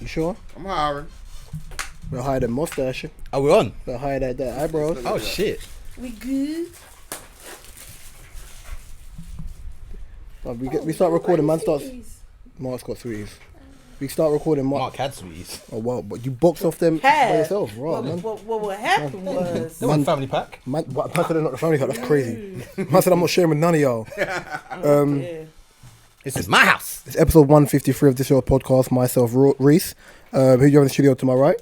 sure? I'm hiring. We'll hire the mustache. Are we on? We'll hire that eyebrows. Oh shit. We good? We start recording, man starts. Mark's got sweeties. We start recording, Mark had sweeties. Oh wow, but you box off them by yourself, right, man? What happened was... They want family pack. Man said they're not the family pack, that's crazy. Man said I'm not sharing with none of y'all. This is my house. It's episode 153 of this your podcast, myself, Reese. Who you have in the studio to my right?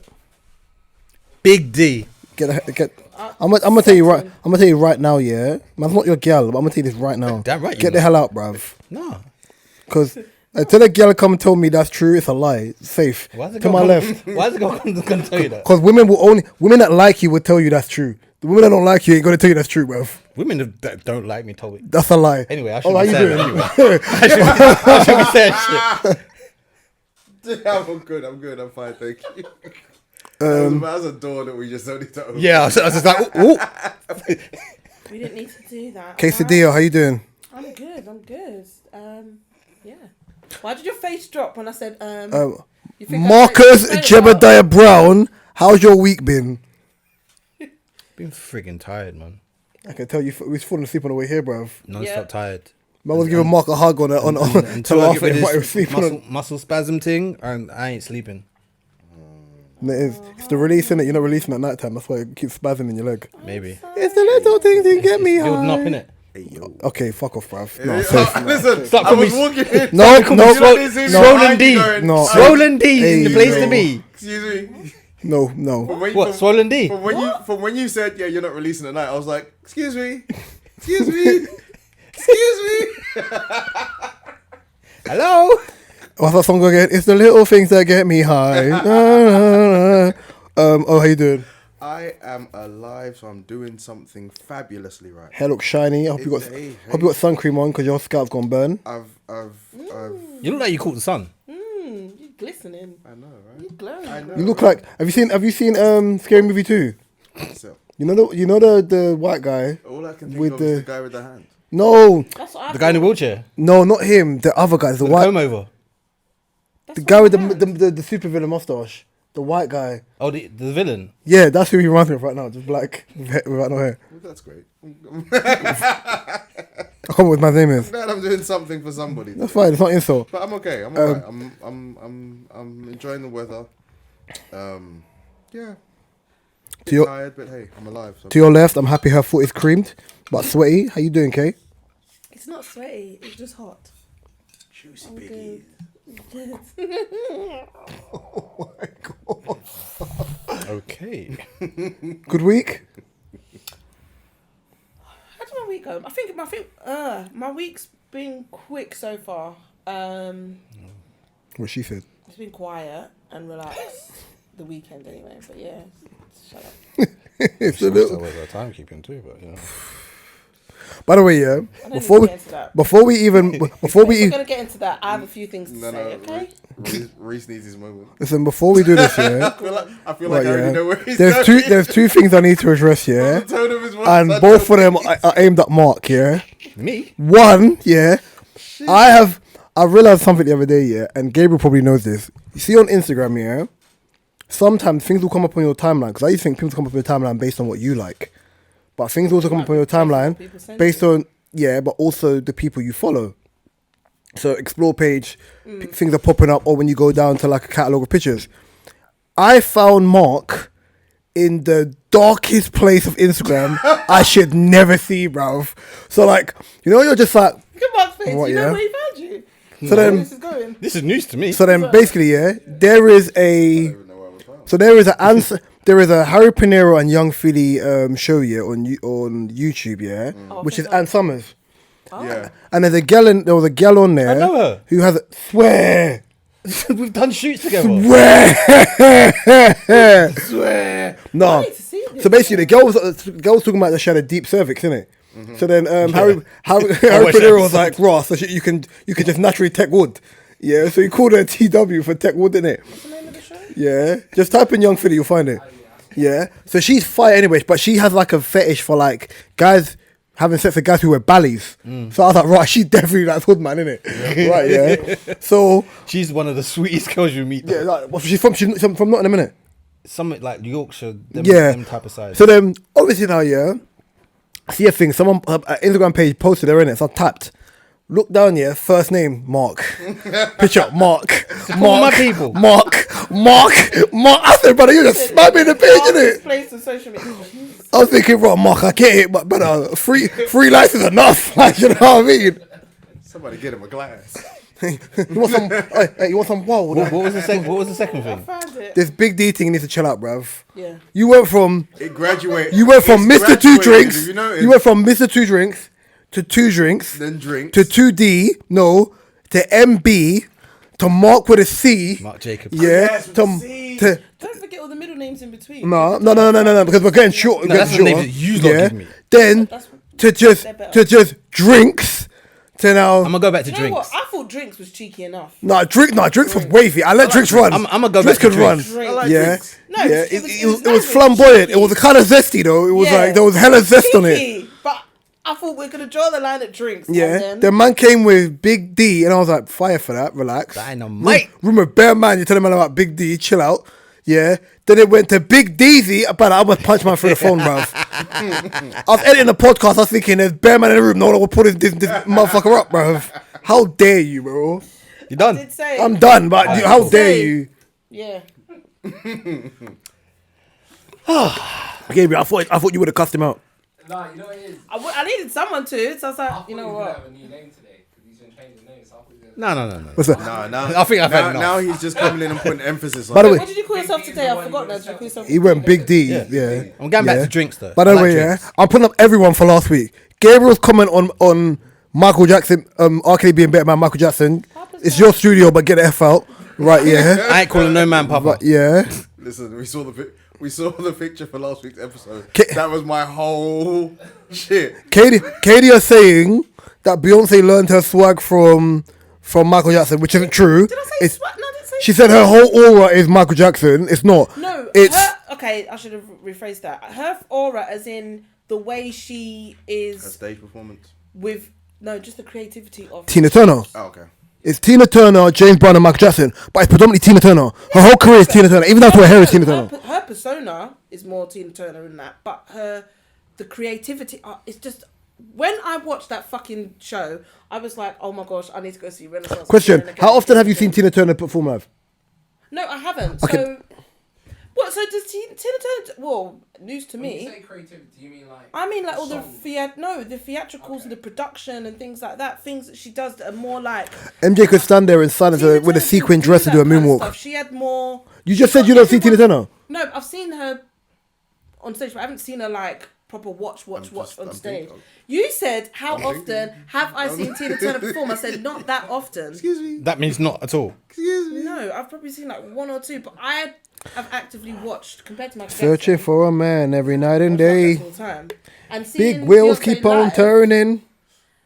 Big D. I'm gonna tell you right now, yeah. Man's not your gal, but I'm gonna tell you this right now. Damn right. Get the hell out, bruv. No. Because until a gal come and tell me that's true, it's a lie. It's safe. To my left. Why is it going to tell you that? Because women that like you will tell you that's true. The women that don't like you ain't gonna tell you that's true, bruv. Women that don't like me told me. That's a lie. Anyway, I shouldn't be saying that anyway. I shouldn't be saying shit. I'm good. I'm fine, thank you. That was a door that we just only to open. Yeah, I was just like, ooh. We didn't need to do that. Quesadilla, how you doing? I'm good. Yeah. Why did your face drop when I said, you think Marcus Jebediah Brown, how's your week been? Been friggin' tired, man. I can tell you, we was falling asleep on the way here, bruv. Non-stop tired. Man was giving Mark a hug until I get rid of this muscle spasm thing, and I ain't sleeping. And it's the release, innit? You're not releasing at night time. That's why it keeps spazzing in your leg. Maybe. It's the little things that get me high. Building up, innit? Okay, fuck off, bruv. No, listen, I was walking in. Swollen D. No. Swollen D is the place to be. Excuse me. No. What? Swollen D? From when you said, yeah, you're not releasing at night, I was like, excuse me. Hello? What's that song again? It's the little things that get me high. How you doing? I am alive, so I'm doing something fabulously right. Hair looks shiny. I hope you got sun cream on because your scalp's gone burn. You look like you caught the sun. You're glistening. I know, right? You're glowing. I know. You look like. Have you seen Scary Movie 2? So, You know the white guy. all I can think of is the guy with the hand. No, That's what I The guy in the wheelchair. no, not him. The other guy, the white, Comb over. the guy with the super villain mustache. The white guy. Oh, the villain. Yeah, that's who he reminds me of right now. Just black without no hair. Well, that's great. I can't remember what my name is. Glad I'm doing something for somebody. That's fine. It's not insult. But I'm okay. I'm alright. I'm enjoying the weather. Yeah. Tired, but hey, I'm alive. So. To your left, I'm happy her foot is creamed, but sweaty. How you doing, Kay? It's not sweaty. It's just hot. Juicy biggie. Oh my god. Okay. Good week. How did my week go? I think my week's been quick so far. What she said. It's been quiet and relaxed. The weekend anyway, but yeah. Shut up. It's a little. With our timekeeping too, but you know. By the way, yeah. Before we gonna get into that, I have a few things to say. Okay. Reese needs his moment. Listen, before we do this, yeah. I feel like I already know where he's There's two things I need to address, yeah. The tone of his voice, And both of them are aimed at Mark, yeah. Me? One, yeah. I realized something the other day, yeah, and Gabriel probably knows this. You see on Instagram, yeah. Sometimes things will come up on your timeline because I used to think people come up on your timeline based on what you like, but things also come up on your timeline based on but also the people you follow. So explore page, things are popping up, or when you go down to like a catalogue of pictures. I found Mark in the darkest place of Instagram I should never see, bruv. So like, you're just like, Good Mark's face. What, you know where he found you. So then this is going. This is news to me. So then basically, yeah, there is a Harry Pinero and Young Philly show, yeah, on YouTube, yeah, which is Ann Summers. Oh. Yeah. And there was a gal on there. I know her. Who has swear. We've done shoots together. Swear. No. So basically, the girl was talking about that she had a deep cervix, innit? Mm-hmm. So then Harry Pinero was like, Ross, so you can just naturally tech wood. Yeah, so he called her TW for tech wood, innit? What's the name of the show? Yeah, just type in Young Philly, you'll find it. Yeah, so she's fire anyway, but she has like a fetish for like guys having sex with guys who wear ballies. So I was like, right, she's definitely that hood man, innit? Right, yeah. So She's one of the sweetest girls you meet. yeah, like, well, she's from Nottingham, innit? Something like Yorkshire, Yeah. them type of size. So then, obviously now, yeah, I see a thing. Someone, her Instagram page posted her in it. So I tapped. Look down, yeah. First name, Mark. Picture, Mark. all my people. Mark. I said, brother, you just spam me in the page, innit? Place on social media. I was thinking, bro, Mark, I get it, but brother, free likes is enough. Like, you know what I mean? Somebody get him a glass. You want some? Hey, you want some? Wow. What was the second? What was the second I thing? found it. This big D thing needs to chill out, bruv. Yeah. You went from It graduated. Mr. Two Drinks. You know, You went from Mr. Two Drinks to Two Drinks then drinks to 2D, no, to MB, to Mark with a C. Mark Jacobs. Yeah. yes, with the C. To Don't forget all the middle names in between. no, because we're getting short. No, that's the name that you lot give me. Then That's- to just drinks. To now. I'm gonna go back to You know drinks. what? I thought drinks was cheeky enough. Drinks was wavy. I let drinks run. I'm gonna go Drinks back to could run. drinks. I like Yeah, drinks. No, yeah. it was It was nice, flamboyant. cheeky. It was kind of zesty though. It was Yeah. like there was hella zest on it. Cheeky, but I thought we could have drawn the line at drinks. Yeah, And then, the man came with Big D, and I was like, fire for that, relax. Dynamite. Rumor, bare man, you tell him about Big D, chill out. Yeah. Then it went to Big Deezy, but I almost punched man through the phone, bruv. I was editing the podcast, I was thinking, there's bare man in the room, no one will put this motherfucker up, bruv. How dare you, bro? You done? did say. I'm done, but how dare Say. you? Yeah. Gabriel, I thought you would have cussed him out. Nah, you know what it is? I needed someone to, so I was I like, thought you know he was gonna what? have a new name today because he's gonna change his name. So I thought he was No. What's that? Nah, now, I think I've had enough. now he's just coming in and putting emphasis on By the it. way, What did you call yourself today? I forgot now. Did you call yourself? he went Big D, yeah. I'm going back Yeah. to drinks though. By the I like way, drinks. yeah, I'm putting up everyone for last week. Gabriel's comment on Michael Jackson, R. Kelly being better than Michael Jackson. It's your studio, but get the F out. Right, yeah. I ain't calling no man papa. But yeah. Listen, we saw the picture for last week's episode. K- That was my whole shit. Katie are saying that Beyonce learned her swag from Michael Jackson, which isn't true. Did I say It's- swag? No, I didn't say She said her whole aura is Michael Jackson. It's not. No, It's okay, I should have rephrased that. Her aura, as in the way she A is stage performance. with just the creativity of Tina Turner. Oh, okay. It's Tina Turner, James Brown, and Michael Jackson, but it's predominantly Tina Turner. Her whole career is Tina Turner, even though to her hair is Tina Turner. Her persona is more Tina Turner in that, but the creativity, it's just. When I watched that fucking show, I was like, "Oh my gosh, I need to go see Renaissance." Question: again. how often have you seen Tina Turner perform live? No, I haven't. Okay. So, what? So does Tina Turner? Well, news to When you me. say creativity, you mean like? I mean, like all the song? the theatricals and the production and things like that. Things that she does that are more like. MJ could stand there in silence Tina with a Turner sequin can dress to do a that kind of moonwalk. stuff. She had more. You just said you don't see Tina everyone- Turner. No, I've seen her on stage, but I haven't seen her like proper watch on I'm stage. thinking. You said, how often have I seen Tina Turner perform? I said, not that often. Excuse me. That means not at all. Excuse me. No, I've probably seen like one or two, but I have actively watched compared to my Searching for a man every night and day. all the time. And Big seeing wheels Beyonce keep on live, turning.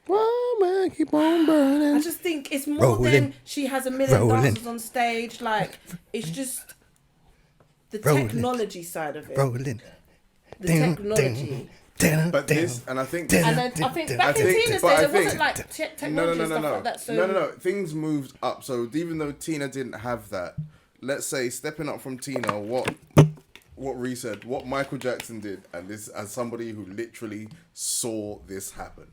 One man keep on I burning. just think it's more than Rolling. she has a million Rolling. dancers on stage. Like, it's just the Rolling. technology side of it. Rolling. The technology. But this, and I think And then I think back in think- Tina's but days, I it wasn't think- like technology and stuff like that. So No. Things moved up. So even though Tina didn't have that, let's say stepping up from Tina, what Ree said, what Michael Jackson did, and this as somebody who literally saw this happen.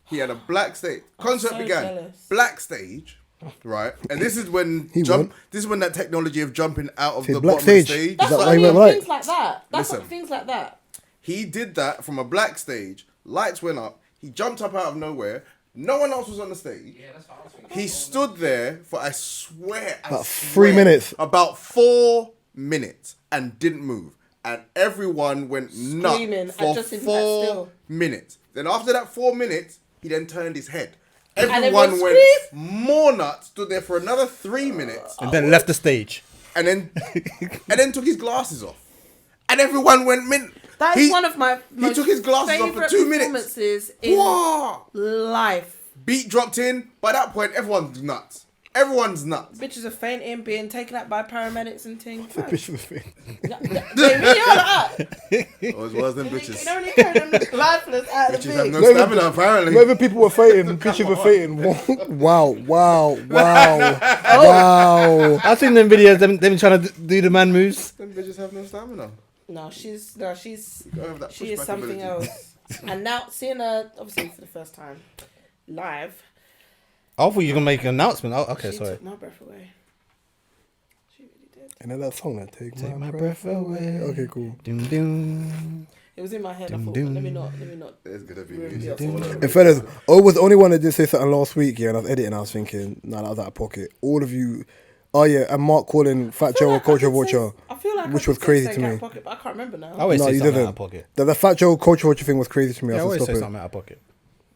He had a black stage. Concert so began. jealous. Black stage. Right, and this is when won. This is when that technology of jumping out of Say the black bottom of the stage. stage. Is That's that what why I he mean, went right? things like that. That's what, Listen. things like that. He did that from a black stage. Lights went up. He jumped up out of nowhere. No one else was on the stage. Yeah, that's what I was thinking. He stood there for, I swear, About 3 minutes. About 4 minutes and didn't move. And everyone went Screaming nuts and for just in that 4 still. minutes. Then after that 4 minutes, he then turned his head. everyone Everyone went screamed. more nuts, stood there for another 3 minutes, And then left the stage. and then took his glasses off. And everyone went mint. That is one of my most took his glasses off for favourite 2 minutes. performances in Whoa! life. Beat dropped in. By that point, everyone's nuts. Everyone's nuts. Bitches are fainting, being taken out by paramedics and things. Fam. Bitch was thing. They really are like that. Oh, it's worse than You bitches. know when you carry them lifeless out of Bitches the have thing. no stamina, apparently. Whenever people were fainting, bitches were fainting. Wow. I've seen them videos. Them trying to do the man moves. Them bitches have no stamina. No, she's You gotta have that she is pushback something ability. else. And now seeing her obviously for the first time live, I thought you were gonna make an announcement. Oh, okay, she sorry. took my breath away. She really did. And then that song that Take my breath away. Okay, cool. Doom, doom. It was in my head. I Dum, thought, dum. let me not. There's gonna be Ruin music the all over. In fairness, I was the only one that did say something last week, yeah, and I was editing, I was thinking, nah, that was out of pocket. All of you, oh yeah, and Mark calling Fat Joe a culture vulture. I feel like which I was did crazy say to me. out of pocket, but I can't remember now. I always No, say you something didn't. out of pocket. The Fat Joe culture vulture thing was crazy to me. Yeah, I I always said say stop something out of pocket.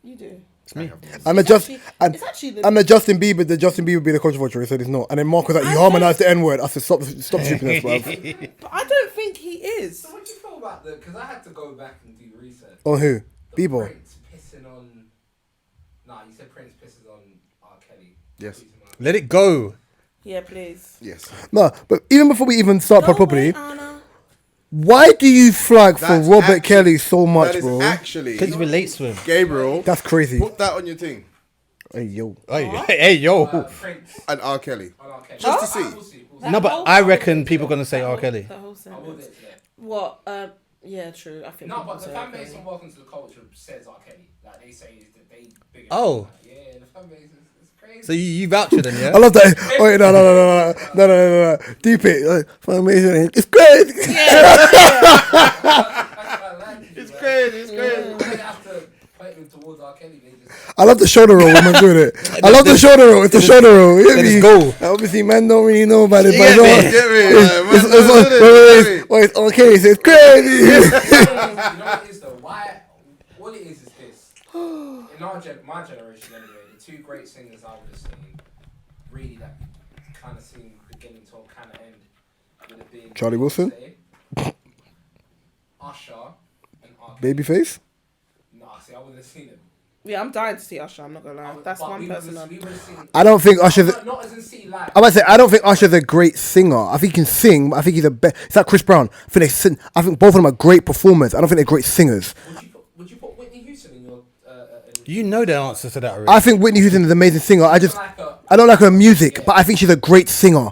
You do. It's me. And the It's just actually- and it's actually the- and the Justin Bieber be the culture vulture. He said it's not. And then Mark was like, you harmonized the N word. I said stop stupidness, bruv. But I don't think he is. So what do you feel about the? Because I had to go back and do research. On who? The Bieber. Prince pissing on. Nah, you said Prince pisses on R. Kelly. Yes. Let it go. Yeah, please. Yes. No, but even before we even start Go properly, away, Anna. why do you flag for That's Robert actually- Kelly so much, That is bro? actually Because he relates to him. Gabriel. That's crazy. Put that on your thing. Hey yo. Hey, yo. Prince And R. Kelly. on R. Kelly. Just to see. We'll see. We'll see. That No, but whole- I reckon people gonna say R. Kelly. The whole I will sentence. do it today. What? Yeah, true. I think. No, people but the say fan okay. base on Welcome to the Culture says R. Kelly. Like they say is that they bigger. Oh. Yeah, the fan base is crazy. So you vouch for them, I yeah? love that. Oh wait, no. Deep it. For amazing. It's great. It's crazy, it's crazy. They have to point them towards R. Kelly. They just. I love the shoulder roll when I'm doing it. I love the shoulder roll. It's the shoulder roll. You get Then me? it's go. Obviously, man don't really know about it, You but get no. me? Get me? It's okay. So it's crazy. You know what it is though? Why? What it is this. In my generation anyway, the two great singers I would have seen, really that kind of seem beginning to kind of end, would have been Charlie Wilson? Usher, and R. Kelly. Babyface. Nah, see, I wouldn't have seen him. Yeah, I'm dying to see Usher. I'm not gonna lie. That's But one we person. would've- we would've seen. I don't think Usher's. Not as in see live. I might say I don't think Usher's a great singer. I think he can sing, but I think he's a best. It's like Chris Brown. I think they sing. I think both of them are great performers. I don't think they're great singers. Would you put Whitney Houston in your? You know the answer to that already. I think Whitney Houston is an amazing singer. I don't like her music, but I think she's a great singer.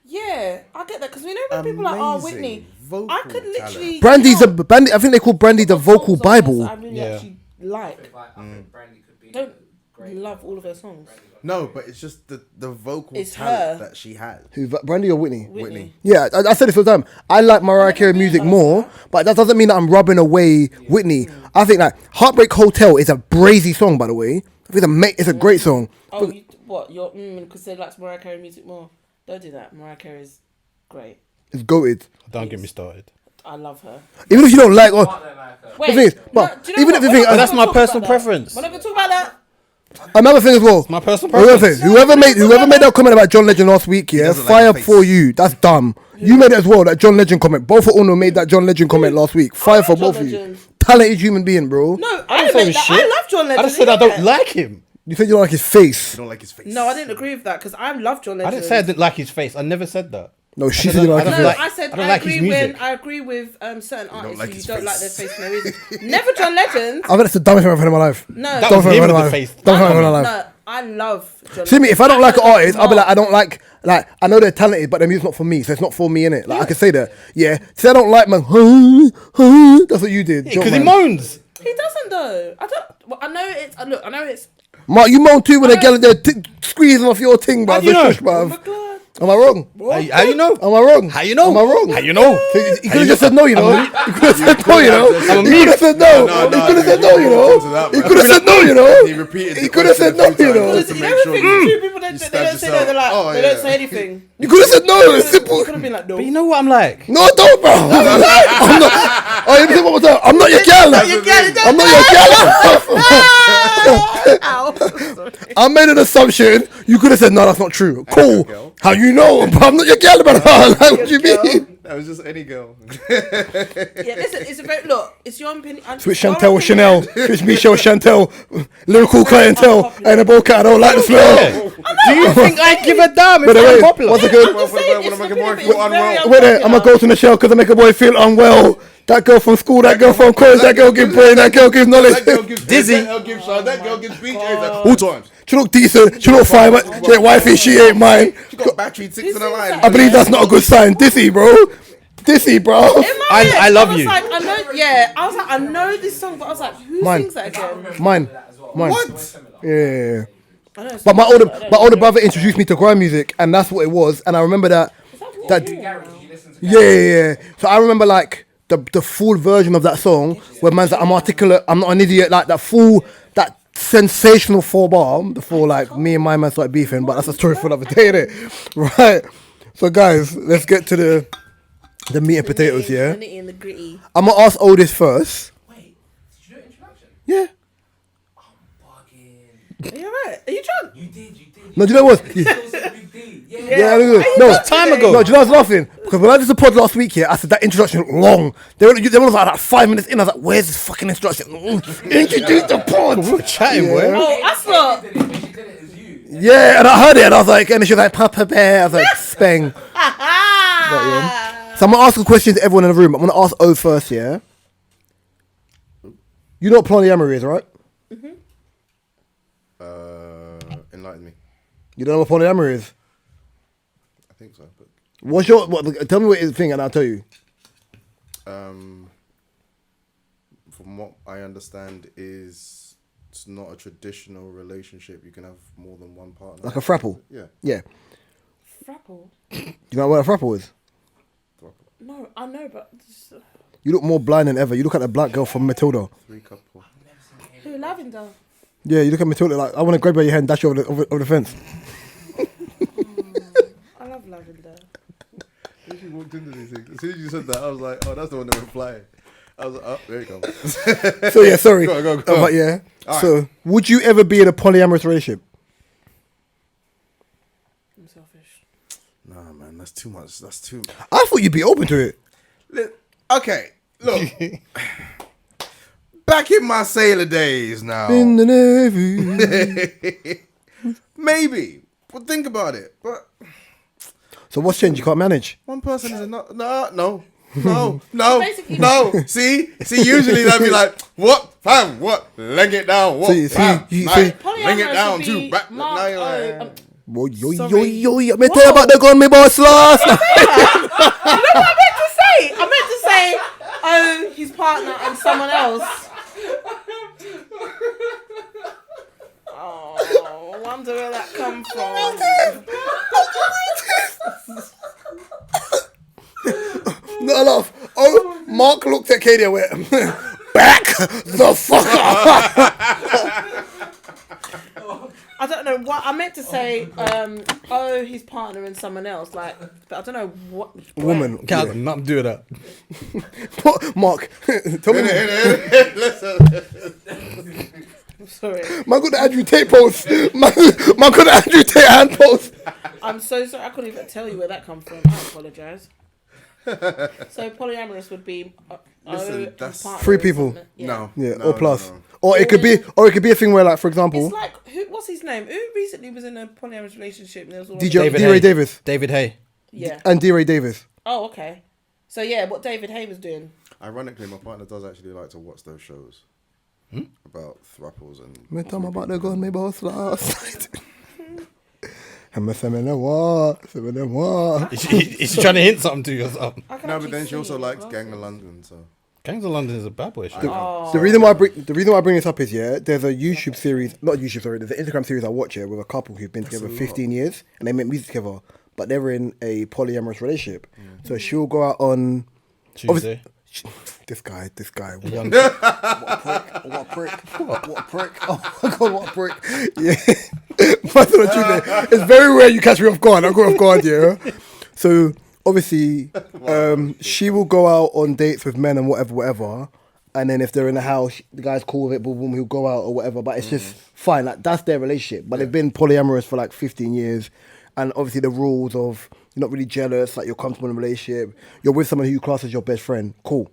Yeah, I get that because we know when people are like, oh, Whitney. I could literally. Brandy's a Brandy. I think they call Brandy the vocal songs on her Bible. I really Yeah. actually like. I think Brandy could be. Don't great. love all of her songs. No, but it's just the vocal It's talent her. that she has. Who? Brandy or Whitney? Whitney. Yeah, I said this all the time. I like Mariah Carey music more, but that doesn't mean that I'm rubbing away Whitney. I think like Heartbreak Hotel is a brazy song, by the way. I think it's a great song. Oh, what? You're because they like Mariah Carey music more. Don't do that. Mariah Carey is great. It's goated. Don't get me started. I love her. Even if you don't like, or Partner like her. Wait, the thing is, but do you know even what? if the We're thing, not That's gonna my talk personal about that. preference. We're not gonna talk about that. another thing as well. My personal Another preference. thing, whoever made that comment about John Legend last week, yeah, doesn't like fire her face. for you. That's dumb. You made it as well. That John Legend comment. Both of Uno made that John Legend comment last week. Fire love for John both of you. Legend. Talented human being, bro. No, I I didn't didn't say make it was that. shit. I love John Legend. I just said I don't like him. You said you don't like his face. You don't like his face. No, I didn't agree with that because I love John Legend. I didn't say I didn't like his face. I never said that. No, she I said you don't- don't like I his don't face. No, like- I said I don't I like his agree when music. I agree with certain artists like who his don't like their face. face for no reason. Never John Legend. I bet that's the dumbest thing I've ever heard in my life. No, That Dumbest was thing him I've with heard the in my life. face. Dumbest thing I've ever heard in my life. No, I love John See me, if I don't like an artist, I'll be like, Mark. I don't like I know they're talented, but their music's not for me, so it's not for me, innit? Like, I can say that. Yeah. See, I don't like man. That's what you did. Because he man. moans. He doesn't though. I don't. Well, I know it's. Look, I know it's. Mark, you moan too when they're getting there squeezing off your ting, bruv. do you know? Shush, bruv. Oh my god. Am I wrong? How you know? Am I wrong? How you know? Am I wrong? How you know? You could have just said no, you know. You could have said no, you know. I'm a You could have said no. No, You no, could have said you no, you know. walked into that, You man. could have said no, you He know. repeated. He could have said no, you know. Just to You make know, sure. two people they stabbed don't say no. They're like yourself. Oh, they yeah. don't say anything. You could have said no. It's simple. You could have been like no. But you know what I'm like? No, I don't, bro. I'm not. Oh, you say one more time. I'm not your gal. You get it. I'm not your gal. Ow. I made an assumption. You could have said no, that's not true. Cool. girl. How you know? But I'm not your gal, brother. Like, what do you mean? That was just any girl. Yeah, listen, it's a very look. It's your opinion. Switch Chantel with Chanel. Switch Michelle with Chantel. Lyrical clientele. And a cat I don't like the smell. Do you think I give a damn if Wait, I'm wait, popular? what's it good? Well, It's make a very boy feel unwell. Wait there, I'm gonna go to the shell because I make a boy feel unwell. That girl from school, that girl from college, that girl gives brain, that girl gives knowledge. That girl gives Dizzy. That girl gives shine. That girl gives beach eggs. All times. She look decent, she look fine, but she ain't wifey, she ain't mine. She got battery 6 in the line. I believe that's not a good sign. Dissy, bro. Dissy, bro. I love was you. Like, I know, yeah, I was like, I know this song, but I was like, who Mine. sings that again? Mine. Mine. What? Yeah. I know it's But my similar, I don't older know. brother introduced me to grime music, and that's what it was. And I remember that. That Garage, you listen to yeah. So I remember like the full version of that song where man's like, I'm articulate, I'm not an idiot, like that sensational 4-bar before like me and my man started beefing. But that's a story for another day, innit? Right. So guys, let's get to the meat and potatoes. The Yeah. nitty and the gritty. I'm gonna ask Otis first. Wait, did you do an introduction? Yeah. Fucking. Are you alright? Are you drunk? You did. No, do you know what? Still said a big deal. Yeah, no, Time ago. No, do you know I was laughing? Because when I did the pod last week here, I said that introduction looked long. They were like 5 minutes in. I was like, where's this fucking introduction? Introduce the pod. We were chatting, boy. Oh, that's not. She did it as you. Yeah, and I heard it, and I was like, and she was like, Papa Bear. I was like, Speng. But, yeah. So I'm gonna ask a question to everyone in the room. I'm gonna ask O first, yeah? You know what polyamory is, right? Enlighten me. You don't know what polyamory is? I think so, but What's your, tell me what is the thing, and I'll tell you. from what I understand, is it's not a traditional relationship. You can have more than one partner. Like a frapple? Yeah. Yeah. Frapple? You know what a frapple is? No, I know, but You look more blind than ever. You look at the black girl from Matilda. 3 couple. who? Lavender. Yeah, you look at Matilda like, I want to grab by your hand and dash you over the fence. I love Lavender. When she walked into these things, as soon as you said that, I was like, oh, that's the one that went flying. I was like, oh, there you go. So yeah, sorry. Go on. But yeah. All So would you ever be in a polyamorous relationship? I'm selfish. Nah, man, that's too much. That's too. I thought you'd be open to it. Okay, look. Back in my sailor days now. In the Navy. Maybe. But think about it. But So what's changed? You can't manage. one person is enough. No. Basically- See, usually they'd be like, what, fam, what, leg it down, what, See, fam, you like, see- bring it Polyamorous down would too, be back, Mark now you're O. like, Whoa, yo, Sorry. yo. Me tell you about the gun, me boss last night. You know what I meant to say? I meant to say, oh, his partner and someone else. Oh, I wonder where that come from. Not a laugh. Oh, Mark looked at Katie and went, back the fuck up. I don't know what I meant to say. Oh, his partner and someone else. Like, but I don't know what Woman. Can't have nothing to do with that. Mark, tell me. Sorry. Man got the Andrew Tate post. Man got the Andrew Tate hand post. I'm so sorry. I couldn't even tell you where that come from. I apologise. So polyamorous would be Listen, his that's partner 3 or people. something. Yeah. no. Yeah, no, or plus. no. Or it could be a thing where, like, for example, It's like what's his name? Who recently was in a polyamorous relationship? And there was all David D-Ray Hay. Davis David Hay. Yeah. and D-Ray Davis. Oh, okay. So yeah, what David Hay was doing. Ironically, my partner does actually like to watch those shows about thruples and. Me tell me about the gun, me boss last night. And me say me no what. Is she trying to hint something to you or something? I can No, actually but then she see also it. likes Gang of London, so. Gangs of London is a bad boy. Shit. Oh. The reason why I bring this up is there's a YouTube series, not YouTube, sorry, there's an Instagram series I watch here with a couple who've been together 15 years and they make music together, but they were in a polyamorous relationship. So she'll go out on Tuesday. this guy. What a prick. Oh my god, what a prick. Yeah. First on Tuesday. It's very rare you catch me off guard. I go off guard, yeah. So obviously, she will go out on dates with men and whatever. And then if they're in the house, the guy's cool with it, boom, he'll go out or whatever. But it's just fine. Like, that's their relationship. But they've been polyamorous for like 15 years. And obviously the rules of You're not really jealous. Like you're comfortable in a relationship. You're with someone who you class as your best friend. Cool.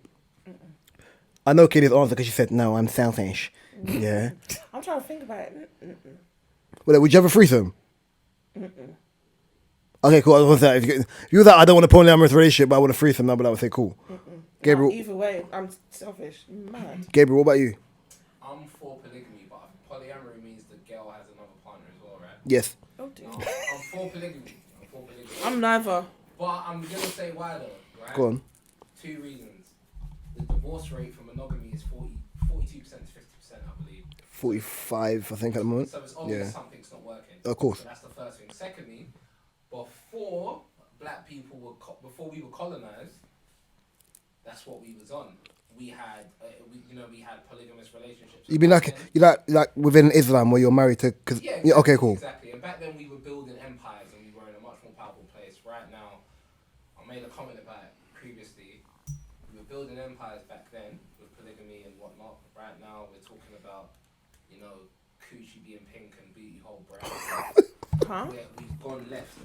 I know Katie's answer because she said no. I'm selfish. Yeah. I'm trying to think about it. Well, would you have a threesome? Okay, cool. I was gonna say, if you were that, I don't want a polyamorous relationship, but I want a threesome now, but I would say cool. Gabriel, No, either way, I'm selfish. Mad. Gabriel, what about you? I'm for polygamy, but polyamory means the girl has another partner as well, right? Yes. Oh dear. No, I'm for polygamy. I'm neither. But I'm gonna say why though, right? Go on. 2 reasons. The divorce rate for monogamy is 42% to 50%, I believe. 45, I think, at the moment. So it's obvious Yeah. something's not working. Of course. So that's the first thing. Secondly, before black people before we were colonized, that's what we was on. We had, we had polygamous relationships. You mean like within Islam where you're married to? Cause, Yeah, yeah. Okay. Cool. Exactly. And back then we were building empires and we were in a much more powerful place. Right now, I made a comment about it previously. We were building empires back then with polygamy and whatnot. Right now, we're talking about, coochie being pink and booty hole brown. Huh? We've gone left.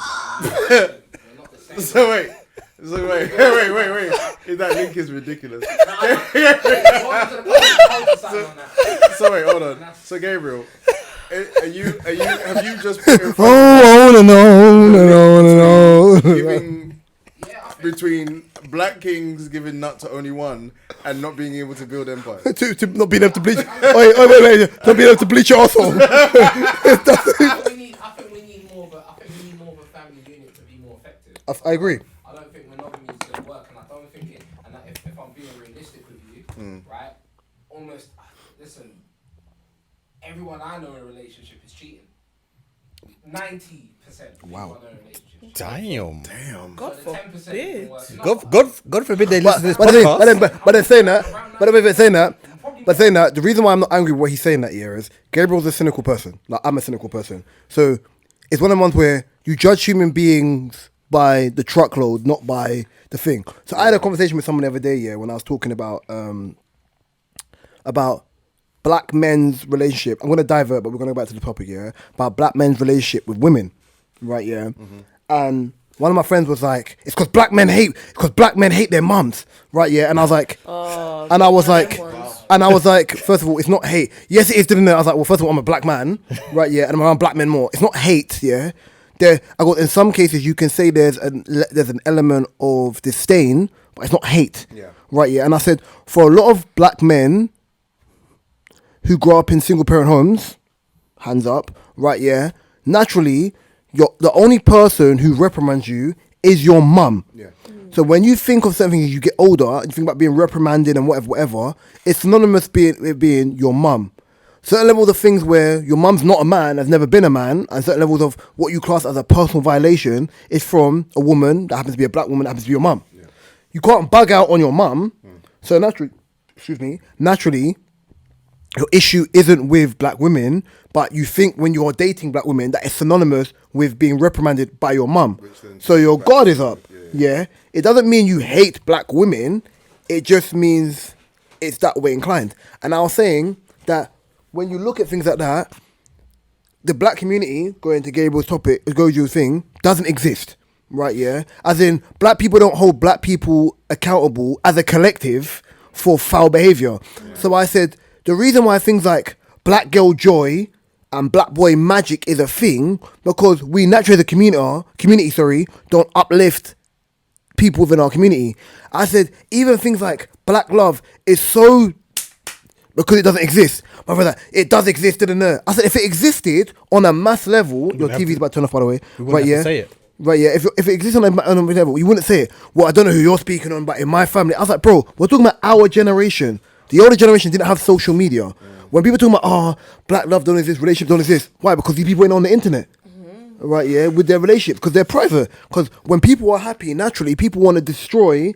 We're not the same. So wait. Wait. That link is ridiculous. So wait, hold on. So Gabriel, have you just put in giving between black kings giving nut to only one and not being able to build empires? to not being able to bleach. wait. Not being able to bleach your asshole. I think we need more of a family unit to be more effective. I agree. I don't think monogamy is going to work, and I don't think it. And if I'm being realistic with you, right? Almost, listen. Everyone I know in a relationship is cheating. 90%. Wow. I know in relationships. Damn. God So the 10% forbid. can work. God forbid they listen to this But podcast. then saying that, the reason why I'm not angry with what he's saying that year is Gabriel's a cynical person. Like I'm a cynical person. So it's one of the ones where you judge human beings by the truckload, not by the thing. So I had a conversation with someone the other day, when I was talking about black men's relationship. I'm gonna divert, but we're gonna go back to the topic, about black men's relationship with women, right? And one of my friends was like, "It's because black men hate their mums, right?" And I was like, and I was like, first of all, it's not hate. Yes, it is, didn't it? I was like, well, first of all, I'm a black man, right? And I'm around black men more. It's not hate, in some cases you can say there's an element of disdain, but it's not hate, right? And I said, for a lot of black men who grow up in single parent homes, hands up, right? Naturally, the only person who reprimands you is your mum. So when you think of something as you get older, you think about being reprimanded and whatever, it's synonymous with being your mum. Certain levels of things where your mum's not a man, has never been a man, and certain levels of what you class as a personal violation is from a woman that happens to be a black woman that happens to be your mum. You can't bug out on your mum. So naturally, your issue isn't with black women, but you think when you're dating black women that it's synonymous with being reprimanded by your mum. So your guard is up. It doesn't mean you hate black women. It just means it's that way inclined. And I was saying that when you look at things like that, the black community, going to Gabriel's topic, Goju's thing, doesn't exist. Right, As in, black people don't hold black people accountable as a collective for foul behaviour. So I said, the reason why things like black girl joy and black boy magic is a thing, because we naturally as a community, don't uplift people within our community. I said, even things like black love is so, because it doesn't exist. My brother, it does exist, didn't it? I said, if it existed on a mass level, your TV's about to turn off, by the way. We wouldn't have to say it. Right, If it exists on a level, you wouldn't say it. Well, I don't know who you're speaking on, but in my family, I was like, bro, we're talking about our generation. The older generation didn't have social media. When people talk about, black love don't exist, relationships don't exist. Why? Because these people ain't on the internet. Right, with their relationships, because they're private. Because when people are happy, naturally, people want to destroy,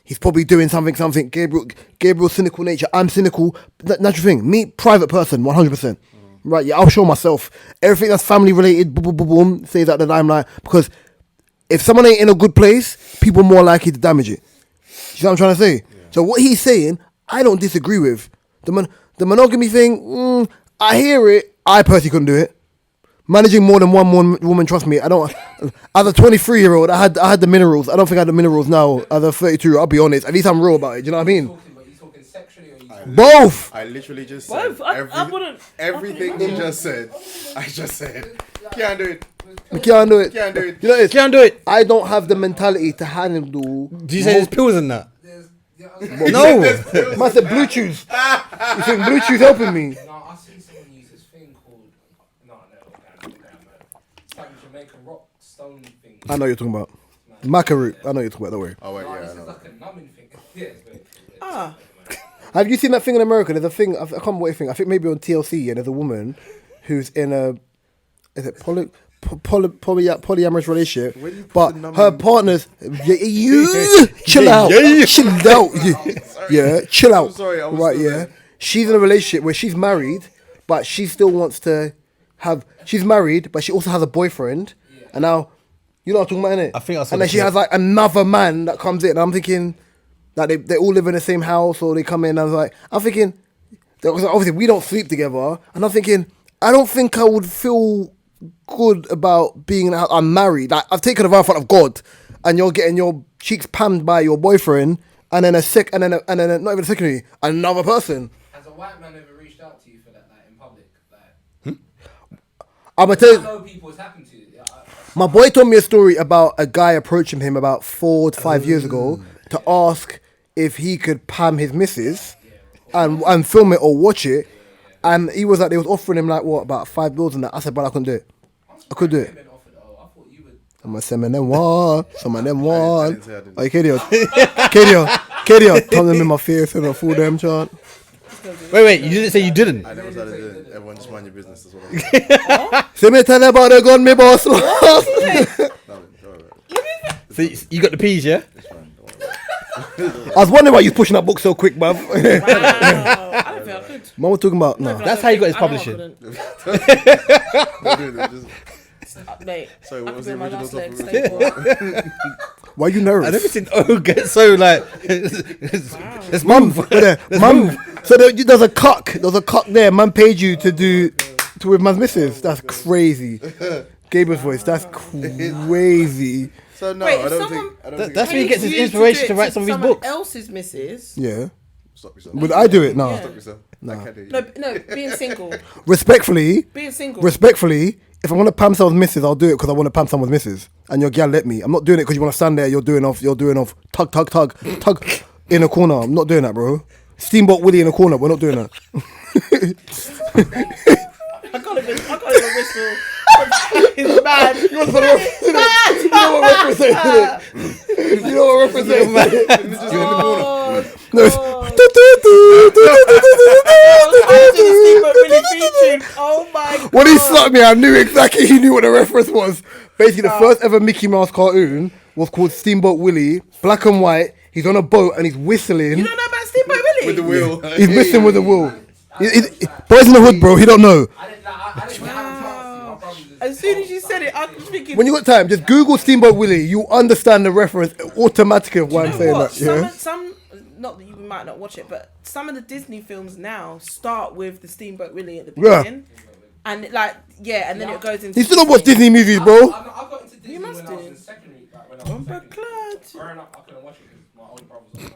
he's probably doing something. Gabriel's cynical nature, I'm cynical. Natural thing. Me, private person, 100%. Right, I'll show myself. Everything that's family related, boom, say that in the limelight. Because if someone ain't in a good place, people are more likely to damage it. You know what I'm trying to say? So what he's saying, I don't disagree with. The monogamy thing, I hear it. I personally couldn't do it. Managing more than one woman, trust me, I don't. As a 23-year-old, I had the minerals. I don't think I had the minerals now. As a 32, I'll be honest. At least I'm real about it. Do you know what I mean? But you talking sexually or you talking... Both. I literally just said Both. I wouldn't. everything you just said. I just said. Can't do it. You can't do it. Can't do it. You know what it is? Can't do it. I don't have the mentality to handle. Do you say there's pills in that? No. Man said Bluetooth. You think Bluetooth helping me? No, I seen someone use this thing called... No. It's like a Jamaican rock stone thing. I know what you're talking about. Macaroon. I know what you're talking about. Don't worry. Oh wait, No, yeah, this I is know. like a numbing thing. Yeah, it's Ah. Have you seen that thing in America? There's a thing. I can't remember what thing. I think maybe on TLC. And there's a woman who's in a. Is it polyamorous relationship? Where do you put But the number her in? partners. Chill out. Chill out. Yeah, chill out. I'm sorry, I was Right. still Yeah. there. She's in a relationship where she's married, but she still wants to have. She's married, but she also has a boyfriend, and now. You know what I'm talking about, innit? I think I saw And then the she clip. has like another man that comes in. And I'm thinking that they all live in the same house or they come in. And I was like, I'm thinking, because obviously we don't sleep together. And I'm thinking, I don't think I would feel good about being I'm married. Like I've taken a vow in front of God, and you're getting your cheeks pammed by your boyfriend, and then and then not even a secondary, another person. Has a white man ever reached out to you for that, like in public? Like, I'm gonna tell I you. know people it's happened to. My boy told me a story about a guy approaching him about 4 to 5 years ago to ask if he could pam his missus and film it or watch it. And he was like, they was offering him like, what, about $5 bills and that. I said, but I couldn't do it. I couldn't do it. I thought you would. I'm like, some of them won. Some of them won. didn't say I didn't. Like, Kadio, tell them in my face and I fool them, chant. Wait, you didn't say you didn't. I never said I did. Everyone just mind your business. That's what I'm saying. See me tell them about the gun, me boss. No, don't worry. So you got the peas, yeah? It's fine. Don't worry. I was wondering why you pushing that book so quick, bruv. Wow. I don't think I could. Man, we're talking about, no. That's how you got his I know I publishing. couldn't. Don't do it. Just- Mate, Sorry, I what could was be the on my original last topic? leg. Stay Why are you I've nervous? never seen O get so like. Let's Mum, move. but there, mum. So there's a cuck. There's a cuck there. Mum paid you to do to with man's missus. That's crazy. Gabriel's voice. That's crazy. So no, Wait, I if don't someone- think. I don't That- think. that's where he gets his You inspiration do to it write some of his someone books. Else's missus. Yeah. Stop yourself. Would I do it? No. Yeah. Stop yourself. I can't do it. No, being single. Respectfully, Being single. if I want to pam someone's missus, I'll do it because I want to pam someone's missus. And your gal let me. I'm not doing it because you want to stand there. You're doing off. Tug in a corner. I'm not doing that, bro. Steamboat Willie in a corner. We're not doing that. I can't even whistle. It's bad. You know what represents it? You know what represents it? Oh, No, it's oh my god. when he slapped me, I knew exactly. He knew what the reference was. Basically, the first ever Mickey Mouse cartoon was called Steamboat Willie, black and white. He's on a boat and he's whistling. You don't know about Steamboat Willie? With the wheel. He's whistling with the wheel. Boys in the hood, bro. He don't know. I didn't have a chance to. My brother just... As soon as you said it, I was thinking. When you got time, just Google Steamboat Willie. You understand the reference automatically of why I'm saying what? that. Yeah. Some, not that you might not watch it, but some of the Disney films now start with the Steamboat Willie at the Yeah. beginning. And like, yeah, and then it goes into. You still don't watch Disney movies, bro. I got into Disney when must I was do. in secondary. Like when I was in secondary. Growing up, I couldn't watch it because my older brother was on it.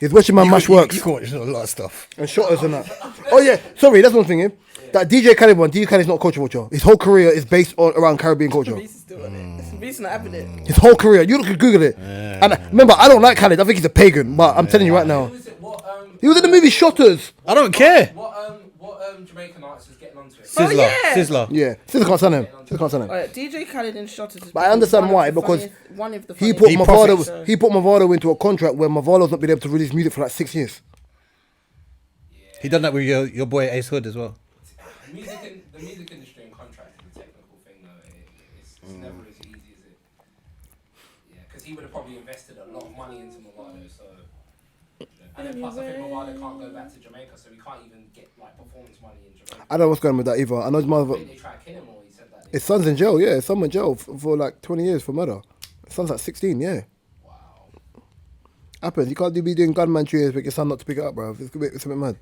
He's watching my Mash Works You can watch a lot of stuff. and Shotters and that. Oh yeah, sorry, that's one thing. Yeah? That DJ Khaled one. DJ Khaled's not a culture watcher. His whole career is based around Caribbean culture. Reese is still on it. Reese not having it. His whole career. You can Google it. And remember, I don't like Khaled. I think he's a pagan. But I'm telling you right now, Who is it? What he was in the movie Shotters. I don't care. What Jamaican artist is getting onto it? Sizzler. yeah. Sizzler. Yeah, Sizzler can't stand him. Sizzler can't stand him. DJ Khaled and Shotters. has But I been understand one of why, the because funniest- one of the He funniest put He Mavado. profits. He put Mavado into a contract where Mavado's not been able to release music for like 6 years. He done that with your boy Ace Hood as well. The music industry and contracts is a technical thing, though. It's never as easy as it. Yeah, because he would have probably invested a lot of money into Mavado, so. And then plus, I think Mavado can't go back to Jamaica, so he can't even get like performance money in Jamaica. I don't know what's going on with that either. I know his I mother. think they tried to kill him, or he said that. His son's in jail. Yeah, his son in jail for like 20 years for murder. His son's like 16. Yeah. Wow. Happens. You can't be doing gunman tunes, but your son not to pick it up, bro. It's a bit mad.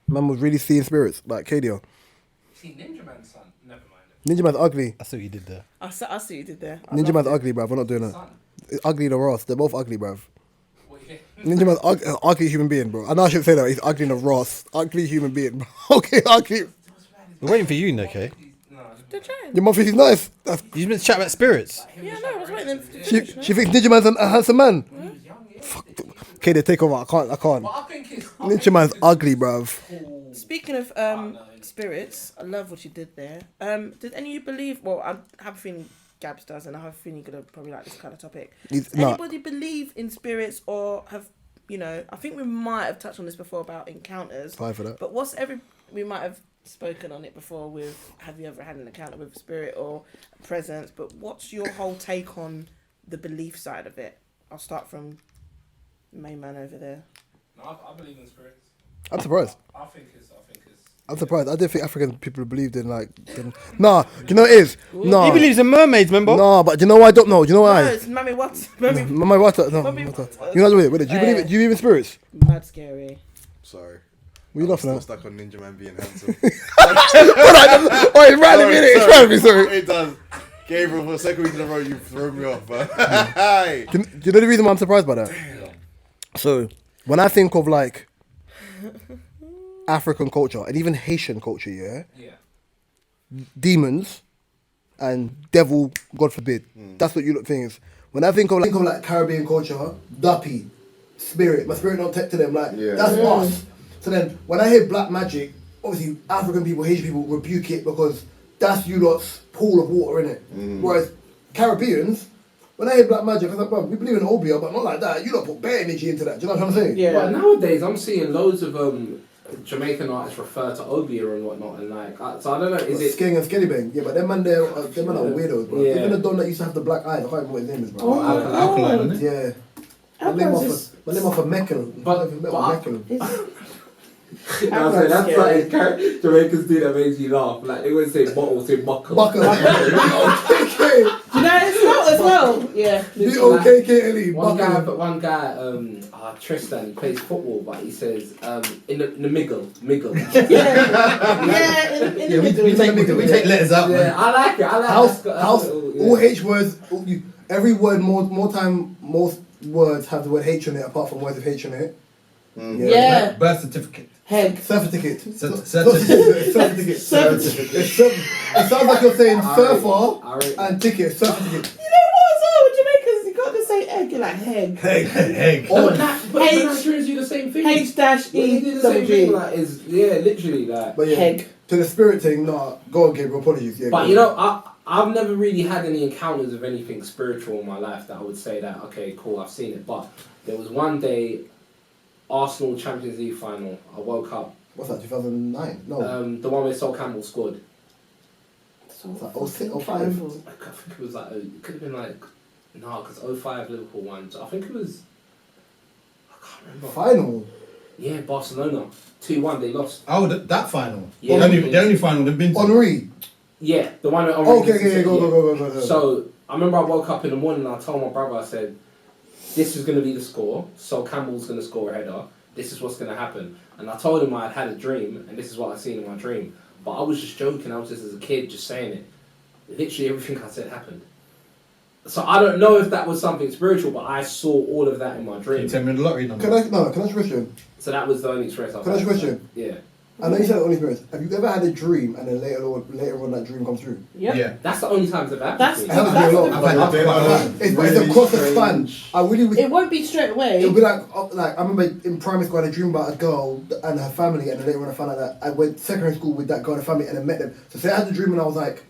Man was really seeing spirits, like KDO. See Ninja Man's son. Ninja Man's ugly. I see what you did there. I see what you did there. I Ninja loved Man's it. ugly, bruv. We're not doing that. Son, It's ugly the Ross. They're both ugly, bruv. what you Ninja Man's ugly human being, bro. I know I shouldn't say that. He's ugly the Ross. Ugly human being, bro. Okay, ugly. We're waiting for you, okay? No, They're trying. Your mum thinks he's nice. That's, You've been chatting about spirits. Yeah, no, I was waiting for them to she finish, no? thinks Ninja Man's a handsome man. he was young, yeah. Okay, they take over. I can't. But I think it's Ninja Man's ugly, bruv. cool. Speaking of spirits, I love what you did there. Did any of you believe? Well, I have a feeling Gabs does, and I have a feeling you're gonna probably like this kind of topic. Nah. Anybody believe in spirits or have? You know, I think we might have touched on this before about encounters. Sorry for that. But we might have spoken on it before with, have you ever had an encounter with a spirit or a presence? But what's your whole take on the belief side of it? I'll start from the main man over there. No, I believe in spirits. I'm surprised. I think it's. I'm surprised. I didn't think African people believed in like. Nah, do you know what it is? Nah. He believes in mermaids, remember? Nah, but do you know why I don't know? Do you know No, why? it's Mummy what? Mummy, My water. No, Mummy water. what? You know what? Wait. Do you believe? Do you believe in spirits? Mad scary. Sorry. What are you laughing I'm at? still stuck on Ninja Man being handsome. Oh, it's right me. It's right me. Sorry. It does. Gabriel, for a second week in a row, you've thrown me off. Hey. Do you know the reason why I'm surprised by that? So, when I think of like African culture and even Haitian culture, yeah, demons and devil, God forbid, that's what you look things. When I think of like Caribbean culture, duppy, spirit, my spirit don't take to them like that's us. So then when I hear black magic, obviously African people, Haitian people rebuke it because that's you lot's pool of water, innit? Whereas Caribbeans, when I hear black magic, I was like, bro, we believe in Obia, but not like that. You don't put bare energy into that. Do you know what I'm saying? Yeah. But nowadays, I'm seeing loads of Jamaican artists refer to Obia and whatnot, and like, so I don't know. Is it? Skeng and Skelly Bang? Yeah, but them man, them man are weirdos, bro. Yeah. Even the don that used to have the black eyes, I can't remember what his name is, bro. Oh my God. Alkaline, isn't it? Yeah. My name off of Meckel. But- That's that's scary. like Jamaicans do that makes you laugh. Like they would say bottle, say buckle. Buckle. B-O-K-K. Do you know it's not as well? Yeah. B-O-K-K-L-E. One Buckle. guy, Tristan, he plays football, but he says in the miggle. Yeah, in the We take letters out, Yeah, man. I like it. House, that's all H words, every word, most words have the word H on it, apart from words with H on it. Yeah. Birth certificate. Head. Certificate. Certificate. It sounds like you're saying surfer and ticket. Certificate. You know what as well with Jamaicans? You can't just say egg, you're like heg. Egg. But H- Nigerians do the same thing. H dash They E do the double same thing. G. Like, literally like. But yeah, Heg. to the spirit thing, nah, go on, Gabriel, apologies. Yeah, But go you on. know, I've never really had any encounters of anything spiritual in my life that I would say that, okay, cool, I've seen it. But there was one day, Arsenal Champions League final, I woke up, What's that, 2009? No. the one where Sol Campbell scored. It's like 06, 05. I think it was like, it could have been like, no, because 05 Liverpool won. So I think it was, I can't remember. Final. Yeah, Barcelona. 2-1, they lost. Oh, that final. Yeah. The only final they've been to. Henri. Yeah, the one where Okay, go. So I remember I woke up in the morning and I told my brother, I said, this is going to be the score. So Campbell's going to score a header. This is what's going to happen. And I told him I had a dream and this is what I'd seen in my dream. But I was just joking. I was just as a kid just saying it. Literally everything I said happened. So I don't know if that was something spiritual, but I saw all of that in my Can dream. you tell me the lottery number? Can I ask a question? So that was the only experience I've Can I ask had. a question? Yeah. I know you said the only experience. Have you ever had a dream and then later on that dream comes true? Yep. Yeah. That's the only times I've had That's It happens to me a lot. I've had that. It's across the span. I really It won't be straight away. It'll be like I remember in primary school I had a dream about a girl and her family, and then later on I found out that I went secondary school with that girl and her family and I met them. So say I had the dream when I was like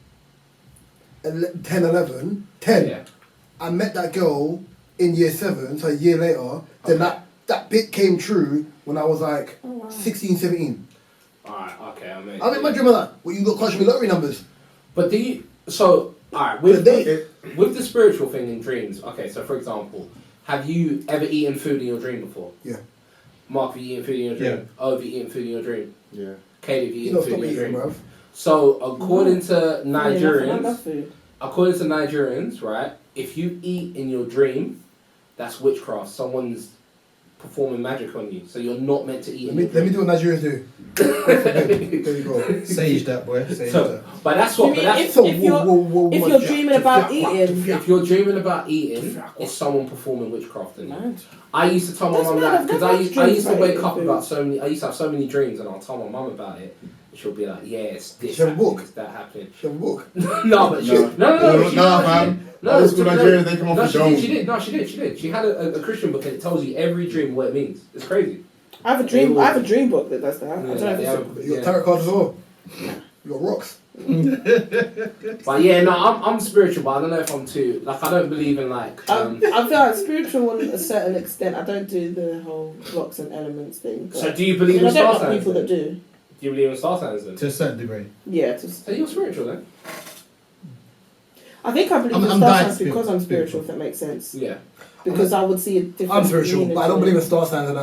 10. Yeah. I met that girl in year 7, so a year later. Then that bit came true when I was like 16, 17. Alright, okay, I mean. I mean, my dream of that. Well, you got crushing me lottery numbers. But do you... So, alright, with the spiritual thing in dreams, okay, so for example, have you ever eaten food in your dream before? Yeah. Mark, have you eaten food in your dream? Yeah. Oh, have you eaten food in your dream? Yeah. Kate, have you You eaten know, food stop in your eating, dream? bruv. So, according to I love Nigerians, food. right, if you eat in your dream, that's witchcraft. Someone's performing magic on you, so you're not meant to eat. Let me do what Nigerians do. There you go. Sage that, boy. Sage So, that. but that's what. But that's, If you're dreaming about eating, if you're dreaming about eating, it's someone performing witchcraft on you. man. I used to tell my That's mum mad, that I've because never I used to dreamed about wake eating up food. about so many. I used to have so many dreams, and I'll tell my mum about it. And she'll be like, "Yes, this She have a happened, book? it's that happened." She have a book. No, but she, no, fam. Old school Nigerians, they come off the dome. She did. She had a Christian book and it tells you every dream what it means. It's crazy. I have a dream book that does that. I don't know if it's You got tarot cards as well. You got rocks. But yeah, no, I'm spiritual, but I don't know if I'm too like I don't believe in like. I feel like spiritual on a certain extent. I don't do the whole blocks and elements thing. So do you believe in I star don't know signs? people then? that do. Do you believe in star signs then? To a certain degree. Yeah. So you're spiritual then? I think I believe I'm in star dying signs to be because I'm spiritual. spiritual. If that makes sense. Yeah. Because I would see a different. I'm spiritual, meaning but I to don't it. believe in star signs and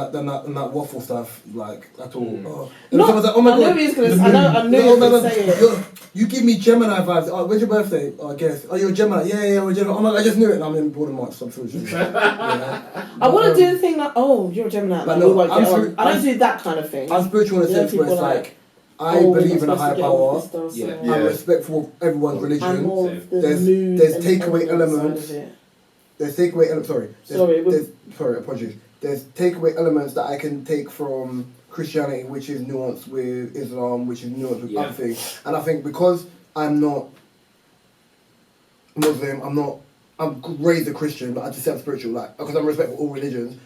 that waffle stuff like at all. Oh. No, Someone's like, oh my I god, knew he was gonna. the I moon. knew he was gonna say it. You give me Gemini vibes. Oh, when's your birthday? Oh, I guess. Oh, you're a Gemini. Yeah, we're Gemini. Oh my god, I just knew it. And I'm in born in March, so I'm spiritual. I want to do the thing like, oh, you're a Gemini. But Like, no, we won't I'm get on. spiri- I don't do that kind of thing. I'm spiritual in a You know, sense where it's people like, I oh, believe in a we're higher supposed to get power. on with this Yeah. stuff, I'm so respectful of everyone's I'm religion. more of the There's mood there's and takeaway elements elements. side of it. There's takeaway elements. Sorry. Sorry, Sorry, apologies. There's takeaway elements that I can take from Christianity, which is nuanced with Islam, which is nuanced with other things. And I think because I'm not Muslim, I'm raised a Christian, but I just say I'm spiritual, like, because I'm respectful of all religions,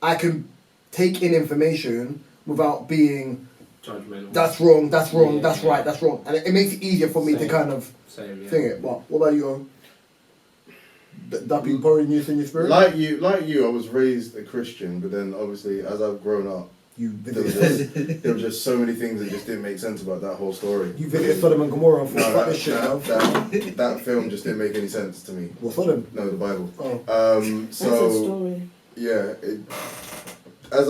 I can take in information without being, Judgmental. that's wrong, that's wrong, Yeah, that's yeah. right, that's wrong. And it makes it easier for me to Same. kind of Same, yeah. thing it. But what about you? That be pouring you in your spirit? Like you, I was raised a Christian, but then obviously as I've grown up, You there was visited, there were just so many things that just didn't make sense about that whole story. you visited Sodom and Gomorrah and thought, No, fuck this shit, bruv. that film just didn't make any sense to me. Well, Sodom. No, the Bible. Oh. That's a So story. yeah, as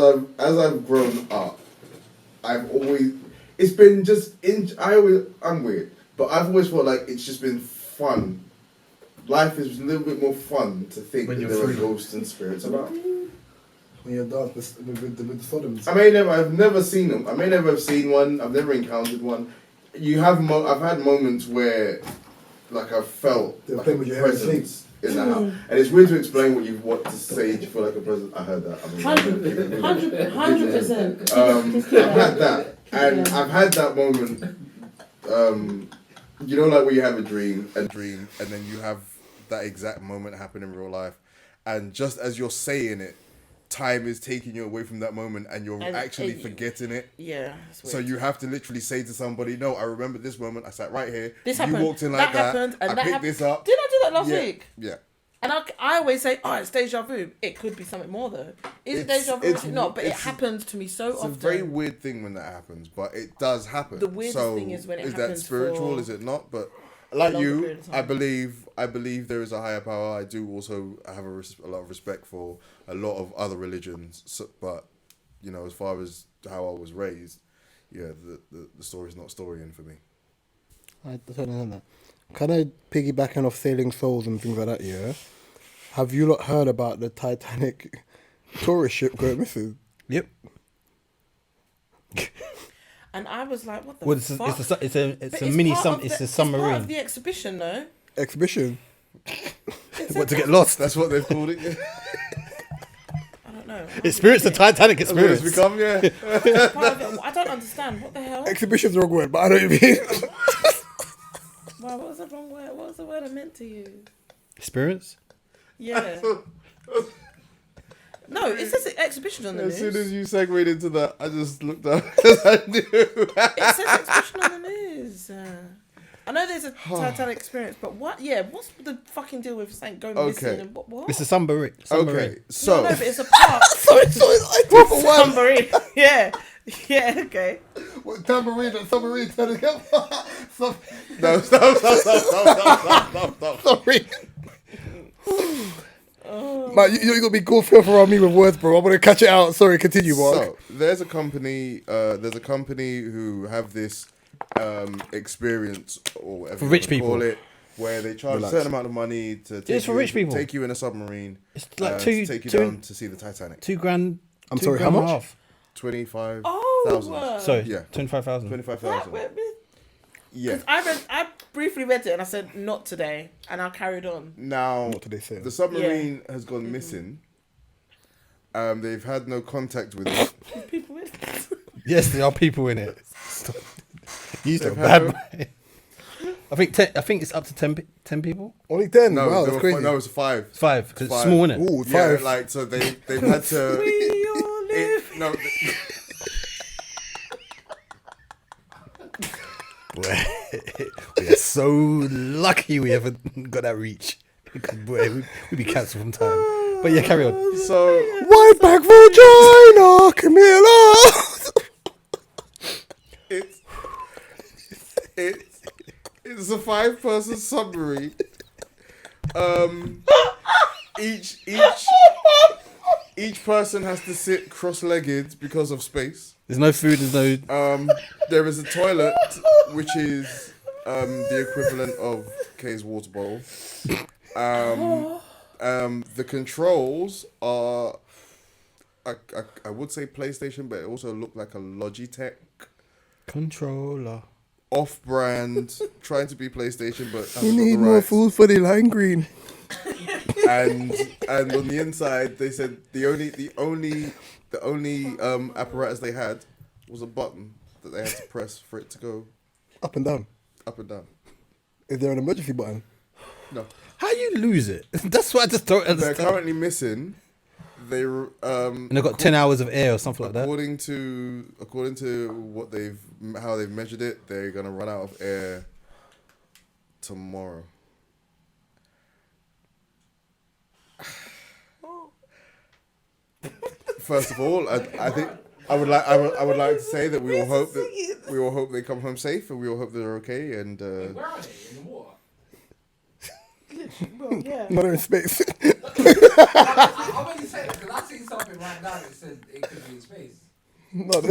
I've grown up, I've always it's been just I'm weird, but I've always felt like it's just been fun. Life is a little bit more fun to think When that you're there are free. ghosts and spirits about. When you're done with the Sodoms. I've never seen them. I may never have seen one. I've never encountered one. I've had moments where, like, I've felt They're like playing a with your hair in presence in the house, and it's weird to explain what to say. Do you feel like a presence? I heard that. I mean, 100%. I've had that, and I've had that moment. You know, like where you have a dream, and then you have that exact moment happen in real life, and just as you're saying it, time is taking you away from that moment, and you're actually forgetting it. Yeah. That's So weird. you have to literally say to somebody, "No, I remember this moment. I sat right here. This you happened. walked in like that. happened, and I that picked happened. this up." Didn't I do that last Yeah, week? yeah. And I always say, oh, it's deja vu. It could be something more though. Is it deja vu? It's not, but it happens to me so It's often. a very weird thing when that happens, but it does happen. The weirdest so thing is when it is happens that spiritual? for Is it not? But like longer you, period of I time. believe there is a higher power. I do also have a lot of respect for a lot of other religions. So, but you know, as far as how I was raised, yeah, the story's not storying for me. I don't know that. Can I piggyback off Sailing Souls and things like that, yeah? Have you lot heard about the Titanic tourist ship going missing? Yep. And I was like, what the Well, fuck? it's But a mini part of it's a It's part submarine. of the exhibition, though. Exhibition. What, to get lost? That's what they've called it. Yeah. I don't know. Experience the Titanic That's what it's experience. become. Yeah. Part of it. I don't understand. What the hell? Exhibition's the wrong word, but I know what you mean. Wow, what was the wrong word? What was the word I meant to use? Experience? Yeah. No, it says exhibition on the As news. soon as you segued into that, I just looked up because I knew. It says exhibition on the news. I know there's a Titanic experience, but what? Yeah, what's the fucking deal with saying going missing Okay. and what? It's a submarine. Okay, No, so no, but it's a park. sorry, I thought for one. Submarine. Yeah. Yeah. Okay. What, tambourine and submarine turning up? no, stop. Sorry. Man, you're gonna be good around me with words, bro. I'm gonna catch it out. Sorry, continue, Mark. So there's a company who have this experience or whatever For you rich wanna call people. it, where they charge Relax. a certain amount of money to It's for rich people. take you in a submarine. It's like to take you down to see the Titanic. $2,000 I'm sorry, how much? 25,000. Oh, Sorry, Yeah. 25,000. 25,000. Yeah. I briefly read it and I said not today, and I carried on. Now, What did they say? the submarine has gone missing. They've had no contact with it. People in it. Yes, there are people in it. You used to They've bad had boy. I think it's up to 10 people. Only 10. No, wow, there that's were crazy. no, it's 5. 5 because it's Five. small, innit? Ooh, Yeah, 5. like so they've had to. We all live. No, We're so lucky we haven't got that reach. Because boy, we'd be cancelled from time. But yeah, carry on. so White back vagina, Camilla. it's a 5-person submarine. Each person has to sit cross-legged because of space. There's no food, there's no... There is a toilet, which is the equivalent of Kay's water bottle. The controls are, I would say PlayStation, but it also looked like a Logitech Controller. off-brand, trying to be PlayStation, but You hasn't got need the more rights. food for the lime green. And on the inside, they said the only apparatus they had was a button that they had to press for it to go Up and down. up and down. Is there an emergency button? No, How you lose it? That's what I just don't they're understand. currently missing. They And they've got 10 hours of air or something like that. according to how they've measured it, they're gonna run out of air tomorrow. First of all, I think I would like to say that we all hope they come home safe, and we all hope they're okay. And Where are they? In the water? Well, yeah. Not in space. I'm only saying because I see something right now that says it could be in space. Not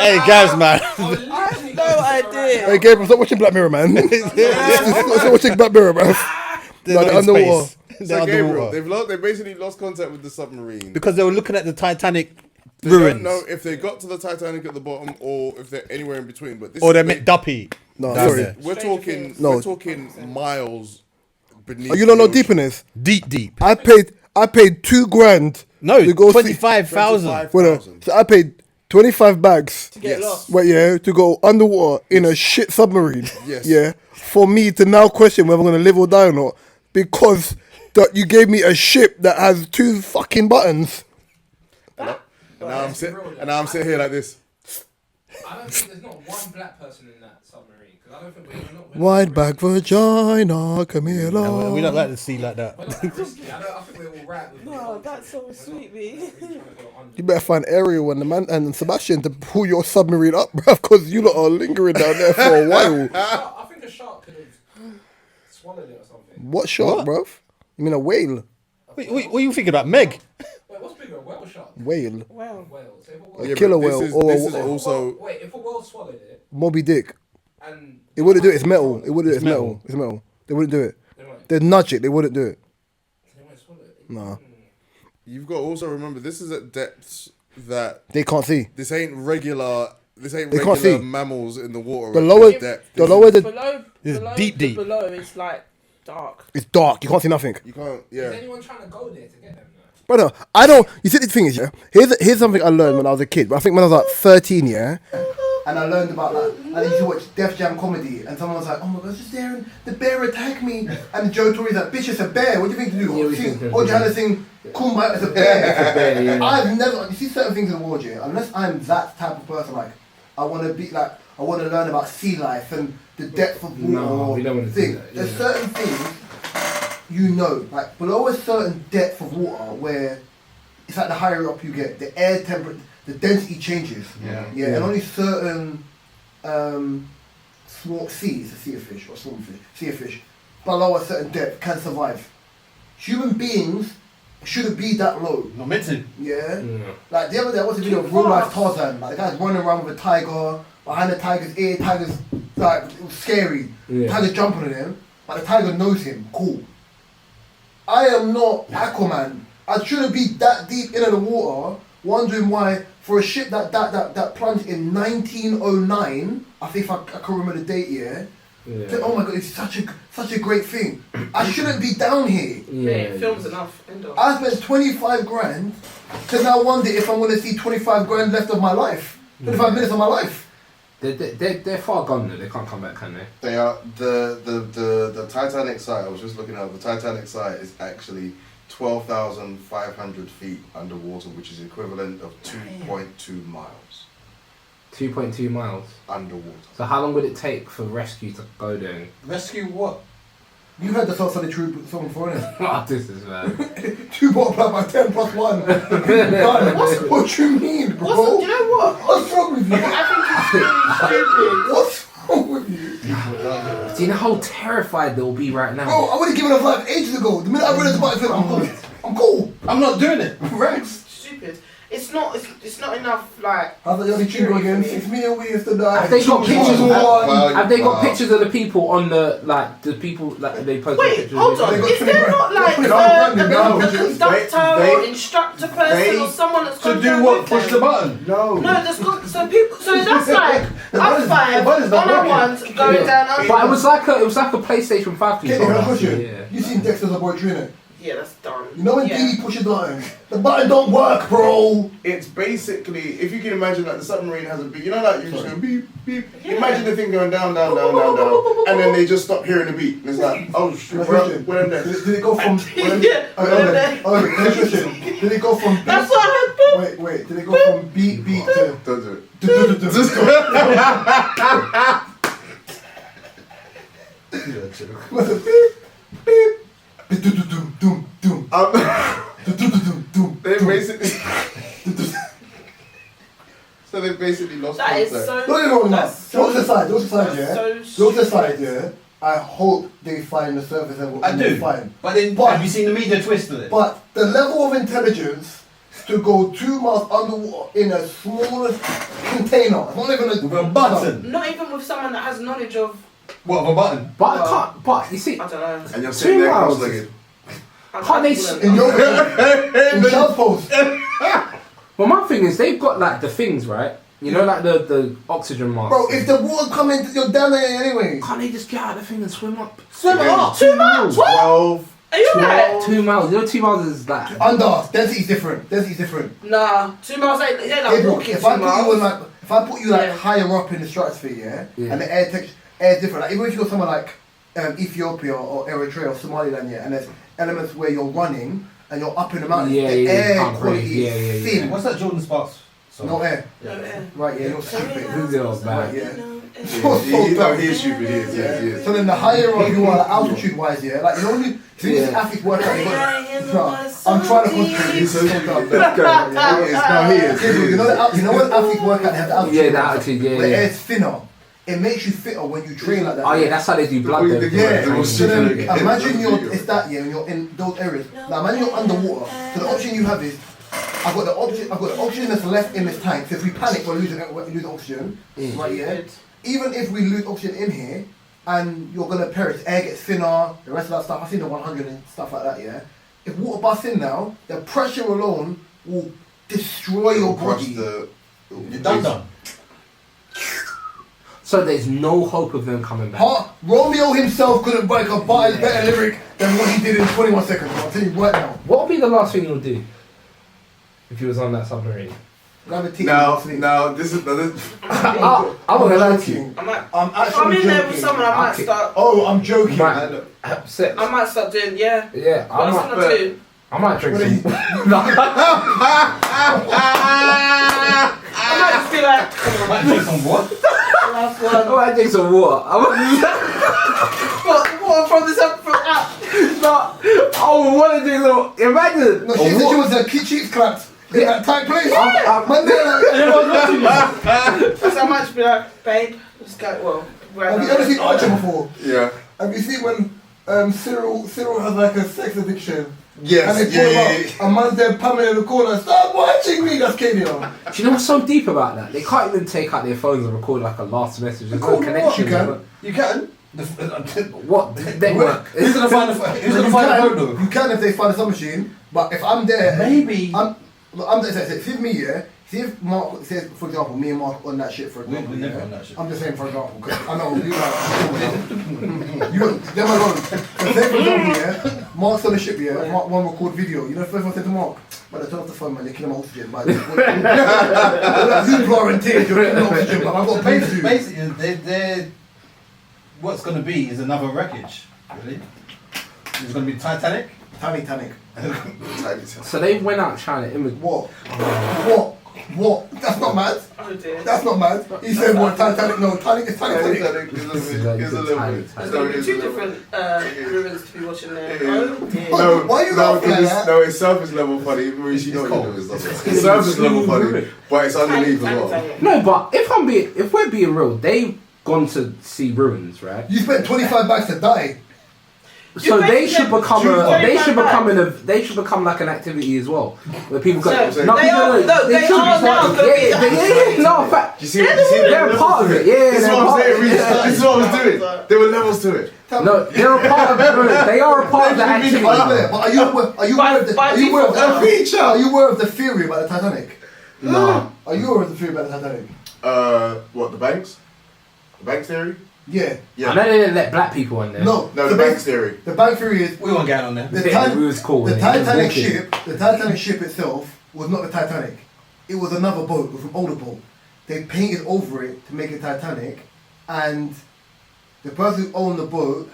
Hey, guys, man. I have no idea. Hey, Gabriel, stop watching Black Mirror, man. Stop watching Black Mirror, man. They're Like not the in underwater. space. so They're Gabriel, underwater. they basically lost contact with the submarine. Because they were looking at the Titanic They ruins. don't know if they got to the Titanic at the bottom or if they're anywhere in between. But this Or they is meant Duppy. No, down sorry. there. we're talking miles beneath. Oh, you don't know the deep in ocean. this? Deep. I paid $2,000. No, to go see- 25,000. 25,000. Wait, no. So I paid 25 bags. To get Yes. lost. Wait, yeah, to go underwater in a shit submarine. Yes. Yeah. For me to now question whether I'm gonna live or die or not, because that you gave me a ship that has 2 fucking buttons. And now I'm sitting here like this. I don't think there's not one black person in that submarine because I don't think we're not. Wide back vagina, Camilla. And we don't like the sea like that. We're not that risky. I think we're all right with No, that's so sweet, me. You better find Ariel and the man and Sebastian to pull your submarine up, bruv, because you lot are lingering down there for a while. I think a shark could have swallowed it or something. What shark, What? bruv? You mean a whale? What are you thinking about, Meg? Wait, what's bigger, a whale or shark? Whale. Well, Whale. So if a A whale, Yeah, killer but whale this or is a, also wait, if a whale swallowed it Moby Dick. and It wouldn't do it. It's metal. It wouldn't do it. It's metal. metal. It's metal. They wouldn't do it. They won't. They'd nudge it. They wouldn't do it. They won't swallow it. No. you've got to also remember this is at depths that They can't see. this ain't regular. This ain't They can't regular see. mammals in the water. The at lower, this depth. the lower the, below, It's below, deep, the deep. below is like dark. it's dark. You can't see nothing. You can't. Is Yeah. anyone trying to go there to get them? Brother, I don't. You see, the thing is, yeah. Here's something I learned when I was a kid. But I think when I was like 13, yeah. And I learned about that. I used to watch Def Jam comedy, and someone was like, "Oh my God, it's just there, and the bear attacked me." And Joe Torre's like, "Bitch, it's a bear. What do you think to do? Sing, or Johanna sing, Kumbaya, it's a bear." I've never. You see certain things in the world, yeah. Unless I'm that type of person, like I want to be like, I want to learn about sea life and the depth of water. No, we don't want to do thing. that, There's yeah. certain things. You know, like below a certain depth of water where it's like the higher up you get, the air temperature, the density changes. Yeah. And only certain small seas, a sea of fish or small fish, sea of fish, below a certain depth can survive. Human beings shouldn't be that low. Not meant to. Yeah? Like the other day I watched a video of real life Tarzan, like the guy's running around with a tiger, behind the tiger's ear, tiger's like it was scary. Tiger's jumping on him, but the tiger knows him, cool. I am not Aquaman. I shouldn't be that deep into the water, wondering why for a ship that plunged in 1909. I think I can remember the date. Yeah. Oh my god, it's such a great thing. I shouldn't be down here. Yeah, film's enough. End of. I spent 25 grand to now wonder if I'm going to see 25 grand left of my life. 25 minutes of my life. They're far gone though. They can't come back, can they? They are the Titanic site. I was just looking at the Titanic site is actually 12,500 feet underwater, which is equivalent of 2.2 miles 2.2 miles underwater. So how long would it take for rescue to go there? Rescue what? You heard the South Sunday True song before, innit? Oh, this is bad. 2 multiplied by 10 plus 1. What you mean, bro? Do you know what? What's wrong with you? I think it's really stupid. What's wrong with you? Do you know how terrified they'll be right now? Bro, I would have given up life ages ago. The minute I realized about it, I'm cool. I'm cool. I'm not doing it. Rex. Stupid. It's not enough. Like. How's the only chingo again? 6 million ways to die. Have they got pictures? Wow. Have they got pictures of the people on the people like they posted Wait, pictures? hold on. They got Is there 20 not like grand. a conductor or instructor person or someone that's To gone do down what? with Push them? the button? No, there's got so people. So that's like us five the button's on not our working. ones going down. But it was like a PlayStation 5 Kenny, controller. can I push you? Yeah. You seen Dexter's laboratory, innit? Yeah, that's dumb. You know when Yeah. DD pushes the button? The button don't work, bro. It's basically, if you can imagine that the submarine has a beep, you know, like you just go beep, beep. Yeah. Imagine the thing going down, down, down, down, down, and then they just stop hearing the beat. And it's like, oh shit, we're in there. Did it go from... Yeah, Did it go from... That's what happened. Wait. Did it go from beat to... Don't do it. Was it beep, beep, doom. They basically... So they basically lost That is contact. so. No. Jokes aside, yeah. So Jokes aside, yeah. I hope they find the surface and I do. fine. But then, have you seen the media twist of it? But the level of intelligence to go 2 miles underwater in a smallest container, it's not even With a button. not even with someone that has knowledge of. What, of a button? But I can't. But you see, I don't know. And you're sitting there 2 miles. cross-legged. Can't they in yoga, in child post. well, my thing is they've got like the things, right? You know, like the oxygen mask. Bro, if the water come in, you're down there anyway. Can't they just get out of the thing and swim up? Swim up. 2 miles. What? 12. Are you right? 2 miles. You know, 2 miles is that. Under, density's different. Nah, 2 miles ain't. They're like Gabriel, walking if 2 I put miles. you on like, if I put you like Yeah. higher up in the stratosphere, Yeah. and the air is different. Like even if you go somewhere like Ethiopia or Eritrea or Somaliland, yeah, and there's elements where you're running and you're up in the mountains, Yeah, the yeah, air can't quality breathe. is Yeah, thin. What's that Jordan Sparks song? No air. No, yeah. Right, yeah, you're stupid. This is bad. Right, yeah. He is stupid, he is. So then the higher up you are, like, altitude wise, yeah, like you know when you see these athletes work out, I'm trying to concentrate. He's so dumb. Yeah. He is. You know when athletes work out, they have the altitude. Yeah, the altitude, yeah, The yeah. air's thinner. It makes you fitter when you train like that. Oh yeah, that's how they do blood. Yeah, though. Yeah, It was so then stupid. imagine it's that year and you're in those areas. Now imagine you're underwater. So the option you have is I've got the oxygen that's left in this tank. So if we panic, we lose oxygen. Right, yeah. Even if we lose oxygen in here and you're gonna perish, air gets thinner, the rest of that stuff. I've seen the 100 and stuff like that, yeah. If water busts in now, the pressure alone will destroy your body. You're done. So there's no hope of them coming back. Romeo himself couldn't write a better lyric than what he did in 21 seconds. I'll tell you right now. What would be the last thing you'll do if you was on that submarine? Grab a tea. No, this is. I'm not gonna lie to you. I'm like, I'm if actually I'm in there with joking. someone, I might start. Oh, I'm joking. Upset. I might start doing, yeah. Yeah, What else can I do? I might drink What are some. I might just be like, come on, Might drink some what? last I one. might drink some water. What from this up from out? I want to drink some. Imagine. No, she said she was a cheeks clapped in that tight place. Man, So I might just be like, babe, let's go. Well, have you ever seen Archer before? Yeah. Have you seen when Cyril has like a sex addiction? Yes. And they pull him up, a man's there Pamela in the corner, stop watching me, that's Katie. Do you know what's so deep about that? They can't even take out their phones and record like a last message. There's no Record what? connection. You can. You can? What network? Who's gonna find the phone though? You can if they find a submachine, but if I'm there, Maybe. I'm if me, yeah. See if Mark says, for example, me and Mark on that shit, for example. We're never yeah? on that shit. I'm just saying, for example, because I know you like, you them alone. So say, for example, yeah, Mark's on the ship, yeah, Mark one record video. You know, first I said to Mark, but I turn off the phone, man, they're killing my oxygen. But Zoopla and tears, you're killing my oxygen, but I've got pain to. Basically, they're what's gonna be is another wreckage. Really, it's gonna be Titanic. Tiny-tanic. So they went out trying to imitate. What? That's not mad. Oh dear. That's not mad. He said what? Titanic? No, Titanic is Titanic. Titanic is a little bit. There's going to be two different rivers to be watching there. Oh dear. No, Why you no, laughing like that? no, it's surface level funny. Maurice, you know what you're doing. It's surface level funny, but it's underneath as well. No, but if we're being real, they've gone to see ruins, right? You spent 25 bucks to die. So they should become they should become like an activity as well, where people go. So, No, they are now going to be no, fact. You see, They're a part of it. Yeah, This is they're what a I'm part saying, of Reece. it. This is what I was doing. There were levels to it. No, they're a part of it. They are a part of the activity. But are you aware of the Are you aware of the theory about the Titanic? No. Are you aware of the theory about the Titanic? What, the banks? The banks theory? Yeah. I know they didn't let black people in there. No, the banks theory. The bank theory is We won't get on there. It was cool. The innit? Titanic It was ship. The Titanic ship itself was not the Titanic. It was another boat. It was an older boat. They painted over it to make it Titanic, and the person who owned the boat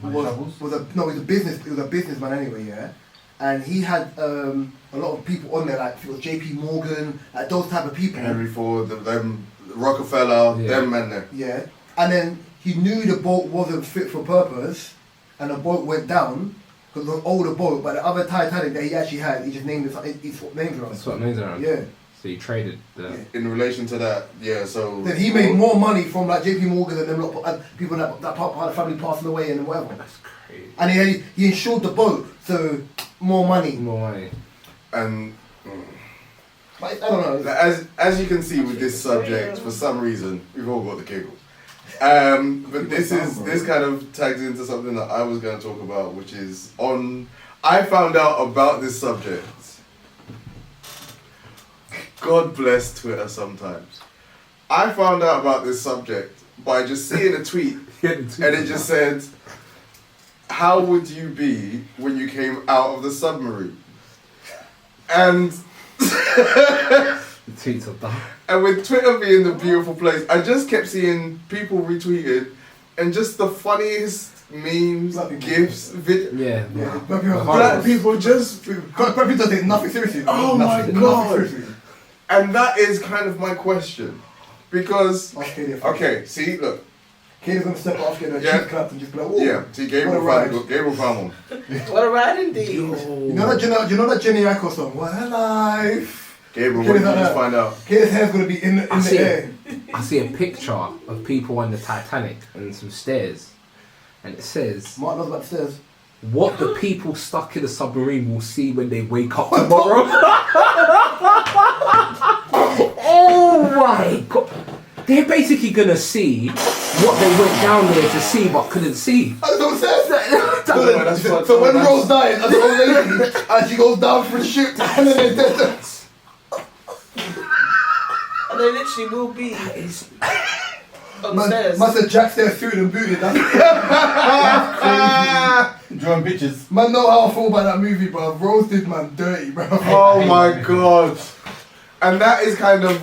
was a businessman anyway, yeah. And he had a lot of people on there, like it was J.P. Morgan, like those type of people. Henry Ford, them Rockefeller, Yeah. them men there. Yeah. And then he knew the boat wasn't fit for purpose, and the boat went down because it was an older boat. But the other Titanic that he actually had, he just named it. He swapped names around. That's what names around. Yeah. So you traded the. Yeah. In relation to that, yeah, so... Then he made more money from like JP Morgan and them lot, people that part of the family passing away and whatever. That's crazy. And he insured the boat, so more money. More money. And... But I don't know. As you can see with this subject, for some reason, we've all got the giggles. But this kind of tags into something that I was going to talk about, which is I found out about this subject. God bless Twitter sometimes. I found out about this subject by just seeing a tweet, and it just said, "How would you be when you came out of the submarine?" And The tweets of that. And with Twitter being the beautiful place, I just kept seeing people retweeted and just the funniest memes, gifs, Yeah. black people just... Black people take nothing seriously. Oh nothing, my God. Nothing seriously. And that is kind of my question. Because, Okay, okay, see, look. Katie's gonna step off, get her Yeah. cheek clapped and just be like, oh. Yeah, see, Gabriel found one. What a ride indeed. You know that Jenny Aiko song? What a life. Gabriel, what did you just find out? Katie's hair's gonna be in the air. I see a picture of people on the Titanic and some stairs, and it says, Mark knows about the stairs. "What the people stuck in the submarine will see when they wake up tomorrow." Oh my God! They're basically gonna see what they went down there to see but couldn't see. That's what it says. So So when Rose dies, as an old lady, and she goes down for the ship, and then they're dead. And they literally will be on the stairs. Man said Jack's there suited and booted. That's crazy. Drawing pictures. Man know how I feel about that movie, bro. Rose did man dirty, bro. Oh my God. And that is kind of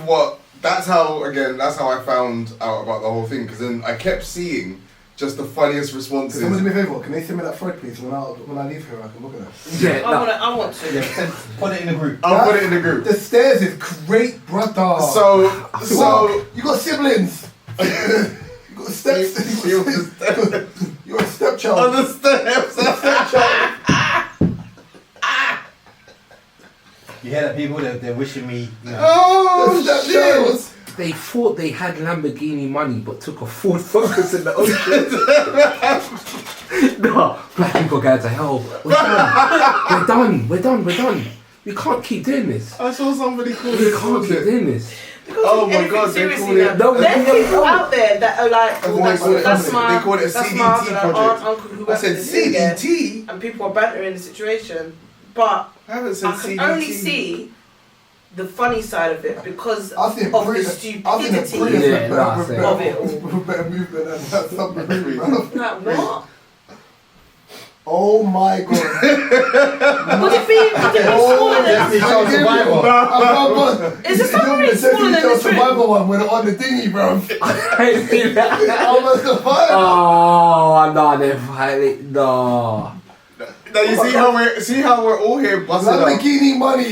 that's how I found out about the whole thing, because then I kept seeing just the funniest responses. Someone do me a favour, can they send me that thread, please? When I leave here, I can look at that. Yeah, I want to. Yeah, put it in the group. I'll put it in the group. The stairs is great, brother. So you got siblings. You got steps. You're a stepchild. on the steps. You hear that people? They're wishing me. You know, Oh Stepchild. shit! they thought they had Lamborghini money but took a Ford Focus in the ocean. No, black people go to hell. We're done. We're done. We can't keep doing this. I saw somebody call We it can't keep bullshit. doing this. Oh my god, they seriously call it. now. No, There's no, people no. out there that are like, oh, that's my, they call it a that's CDT my aunt, project. uncle who I works said in the zoo there, CDT. and people are bantering the situation, but I haven't said I can CDT. only see the funny side of it because I think of the Prius- I think stupidity Prius Yeah, with nah, better- same. of it all. with better movement than that submarine, bro. Like what? Oh my god. Would it be smaller Destiny than? Child Survivor. Is the submarine smaller than the shrimp? Survivor one when on the dinghy, bro. I see that. Almost the fire. Oh, no, they're violent. No. Now you see how we're all here busting up. Lamborghini money.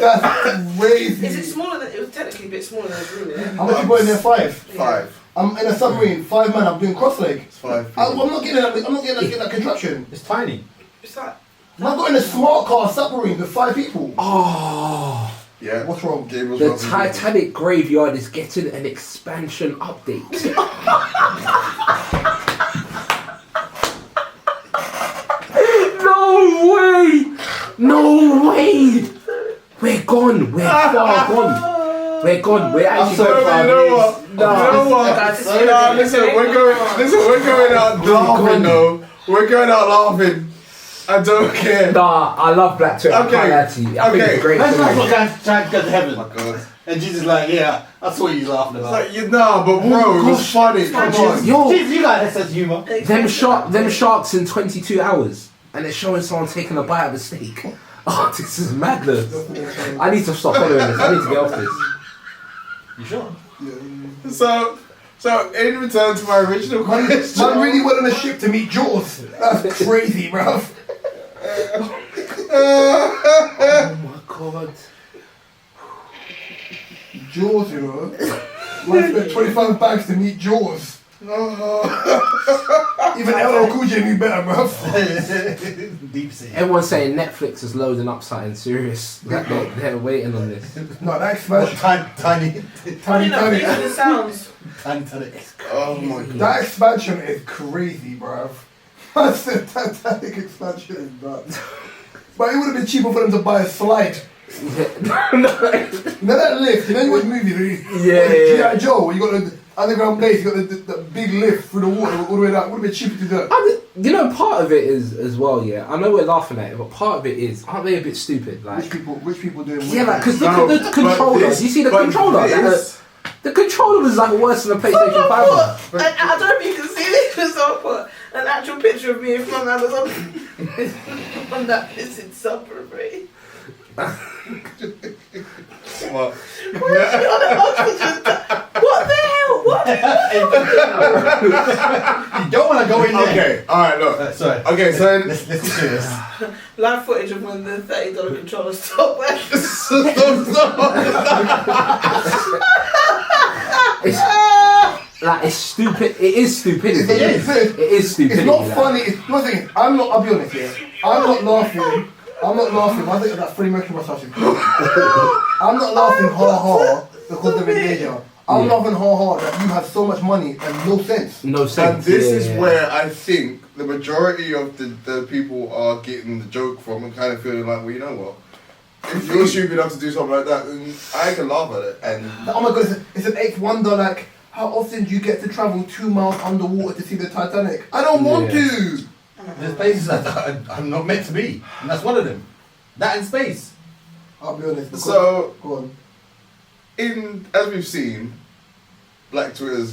That's crazy. Is it smaller than? It was technically a bit smaller than a room, yeah. How much you got in there? 5. 5. I'm in a submarine. 5 man. I'm doing cross leg. It's 5. I'm not getting that contraption. It's tiny. It's like. I'm got in a smart car submarine with 5 people. Oh. Yeah. What's wrong? Gabriel's The wrong. Titanic graveyard is getting an expansion update. No way! No way! We're gone. We're far gone. We're gone. We're actually so going proud. You know what? No. You know what? Guys, Nah, listen, we're going out laughing though. We're going out laughing. I don't care. Nah, I love Black Twitter. Okay. I can't lie to you. I think Okay. it's great. That's like story. what guys trying to go to heaven. Oh my god. And Jesus like, yeah, I saw you laughing It's about. like, nah, but bro, it was funny. Come on. Yo, Jesus, you got that sense of humour. them sharks in 22 hours, and they're showing someone taking a bite of a steak. Oh, this is madness. I need to stop following this. I need to get off this. You sure? So in return to my original question, Man really went on a ship to meet Jaws. That's crazy, bruv. Oh my god. Jaws, you know. Man spent 25 bags to meet Jaws. Even LL Cool J knew better, bruv. Deep sea. Everyone's saying Netflix is loading up something serious. Like they're waiting on this. No, that What, expansion. tiny, Funny enough, even the sounds. tiny. oh my god. That expansion is crazy, bruv. That's the Titanic expansion is nuts. But it would have been cheaper for them to buy a slide. No. You know that lift? You know you watch movies? Yeah. G.I. Joe, where you got the underground place, you got the big lift through the water all the way down. It would have been cheaper to do that. You know, part of it is as well. Yeah, I know we're laughing at it, but part of it is, aren't they a bit stupid? Like, Which people doing? yeah, like because look No, at the but controller. this- You see the but controller? this- The controller was like worse than a PlayStation 5 one. And I don't know if you can see this, because I'll put an actual picture of me in front of Amazon on that visit submarine. What? What the hell? What the hell? You don't want to go in there. Okay, alright, look. Sorry. Okay, so Let's do this. Live footage of when the $30 controller stopped working. It's stupid. It is stupidity. It is. It is stupidity. It's not like. funny. It's nothing. I'll be honest here. I'm not laughing. I think that Freddie Mercury massage is cool. I'm not laughing ha because of the danger. I'm laughing ha that you have so much money and no sense. No sense. and this Yeah, is yeah. where I think the majority of the people are getting the joke from and kind of feeling like, well, you know what? If you're stupid enough to do something like that, then I can laugh at it. And Oh my god, it's an eighth wonder. Like, how often do you get to travel 2 miles underwater to see the Titanic? I don't want Yeah. to. There's places that I'm not meant to be, and that's one of them. That in space. I'll be honest. because- so, go on. as we've seen, Black Twitter,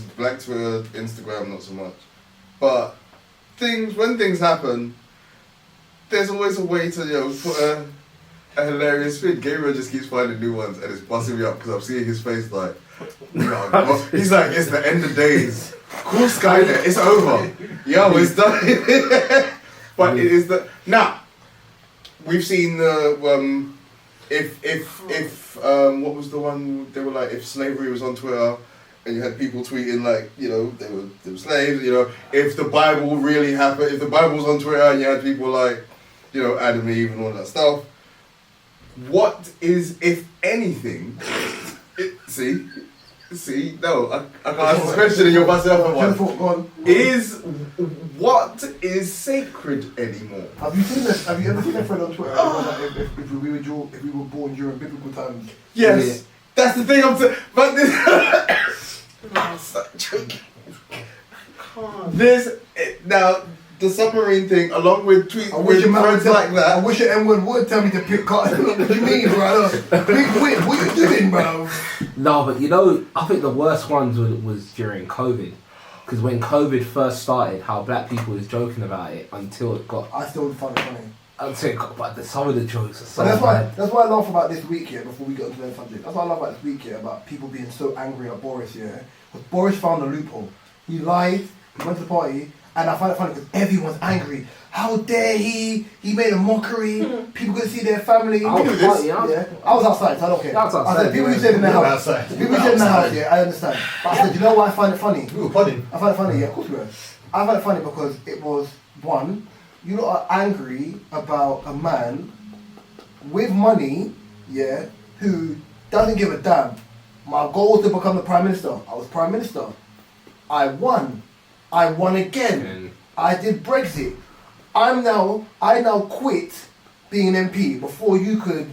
Instagram, not so much. But when things happen, there's always a way to put a hilarious spin. Gabriel just keeps finding new ones, and it's busting me up because I'm seeing his face like, he's like, it's the end of days. Cool Skynet, it's over. Yo, it's done. But it is the now. We've seen the if what was the one they were like, if slavery was on Twitter and you had people tweeting like, they were slaves, if the Bible really happened, if the Bible was on Twitter and you had people like, Adam and Eve and all that stuff. What is, if anything, See, no, I can't ask this question and you're busting up at one. Go on. What is sacred anymore? Have you seen this? Have you ever seen a friend on Twitter? Like, if we were born during biblical times. Yes, that's the thing I'm saying. But this, this now the submarine thing, along with tweets with friends like that. I wish your N-word would tell me to pick cotton. What do you mean, bro? Big win. What you doing, bro? No, but you know, I think the worst ones was during COVID. Because when COVID first started, how black people was joking about it until it got... I still find it funny. Until it got... But some of the jokes are so But bad. that's why I laugh about this week here, before we get into the subject. That's why I laugh about this week here, about people being so angry at Boris here. Because Boris found a loophole. He lied, he went to the party, and I find it funny because everyone's angry. How dare he? He made a mockery. People could see their family. I was outside, so I don't care. I was outside, I said, people who said in the house. People who said in the house, yeah, I understand. But I said, you know why I find it funny? We were podding. I find it funny, yeah, of course we were. I find it funny because it was, one, you lot are angry about a man with money, yeah, who doesn't give a damn. My goal was to become the Prime Minister. I was Prime Minister. I won. I won again. I did Brexit. I now quit being an MP before you could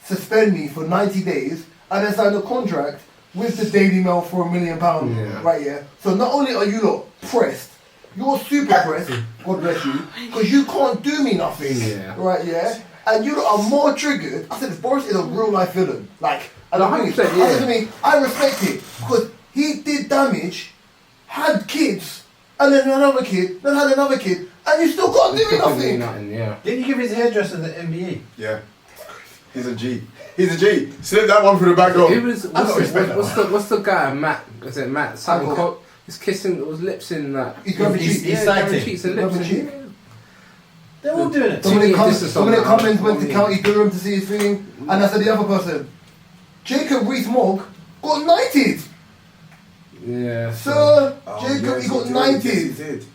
suspend me for 90 days and then sign a contract with the Daily Mail for £1 million, right, yeah? So not only are you lot pressed, you're super pressed, God bless you, because you can't do me nothing, right, yeah? And you lot are more triggered. I said, Boris is a real life villain. Like, and I respect it, because he did damage, had kids, and then another kid, then had another kid, and you still can't do nothing. Didn't you give his hairdresser the MBE? Yeah. He's a G. He's a G. Slip that one through the back door. What's the guy, Matt? Is it Matt? Simon He's kissing, was lips in that. He's grabbing cheeks and lips. They're all doing it. Dominic Cummings went to County Durham to see his thing, and I said the other person, Jacob Rees-Mogg got knighted. Yeah. Sir, Jacob, he got knighted. Yes, he did.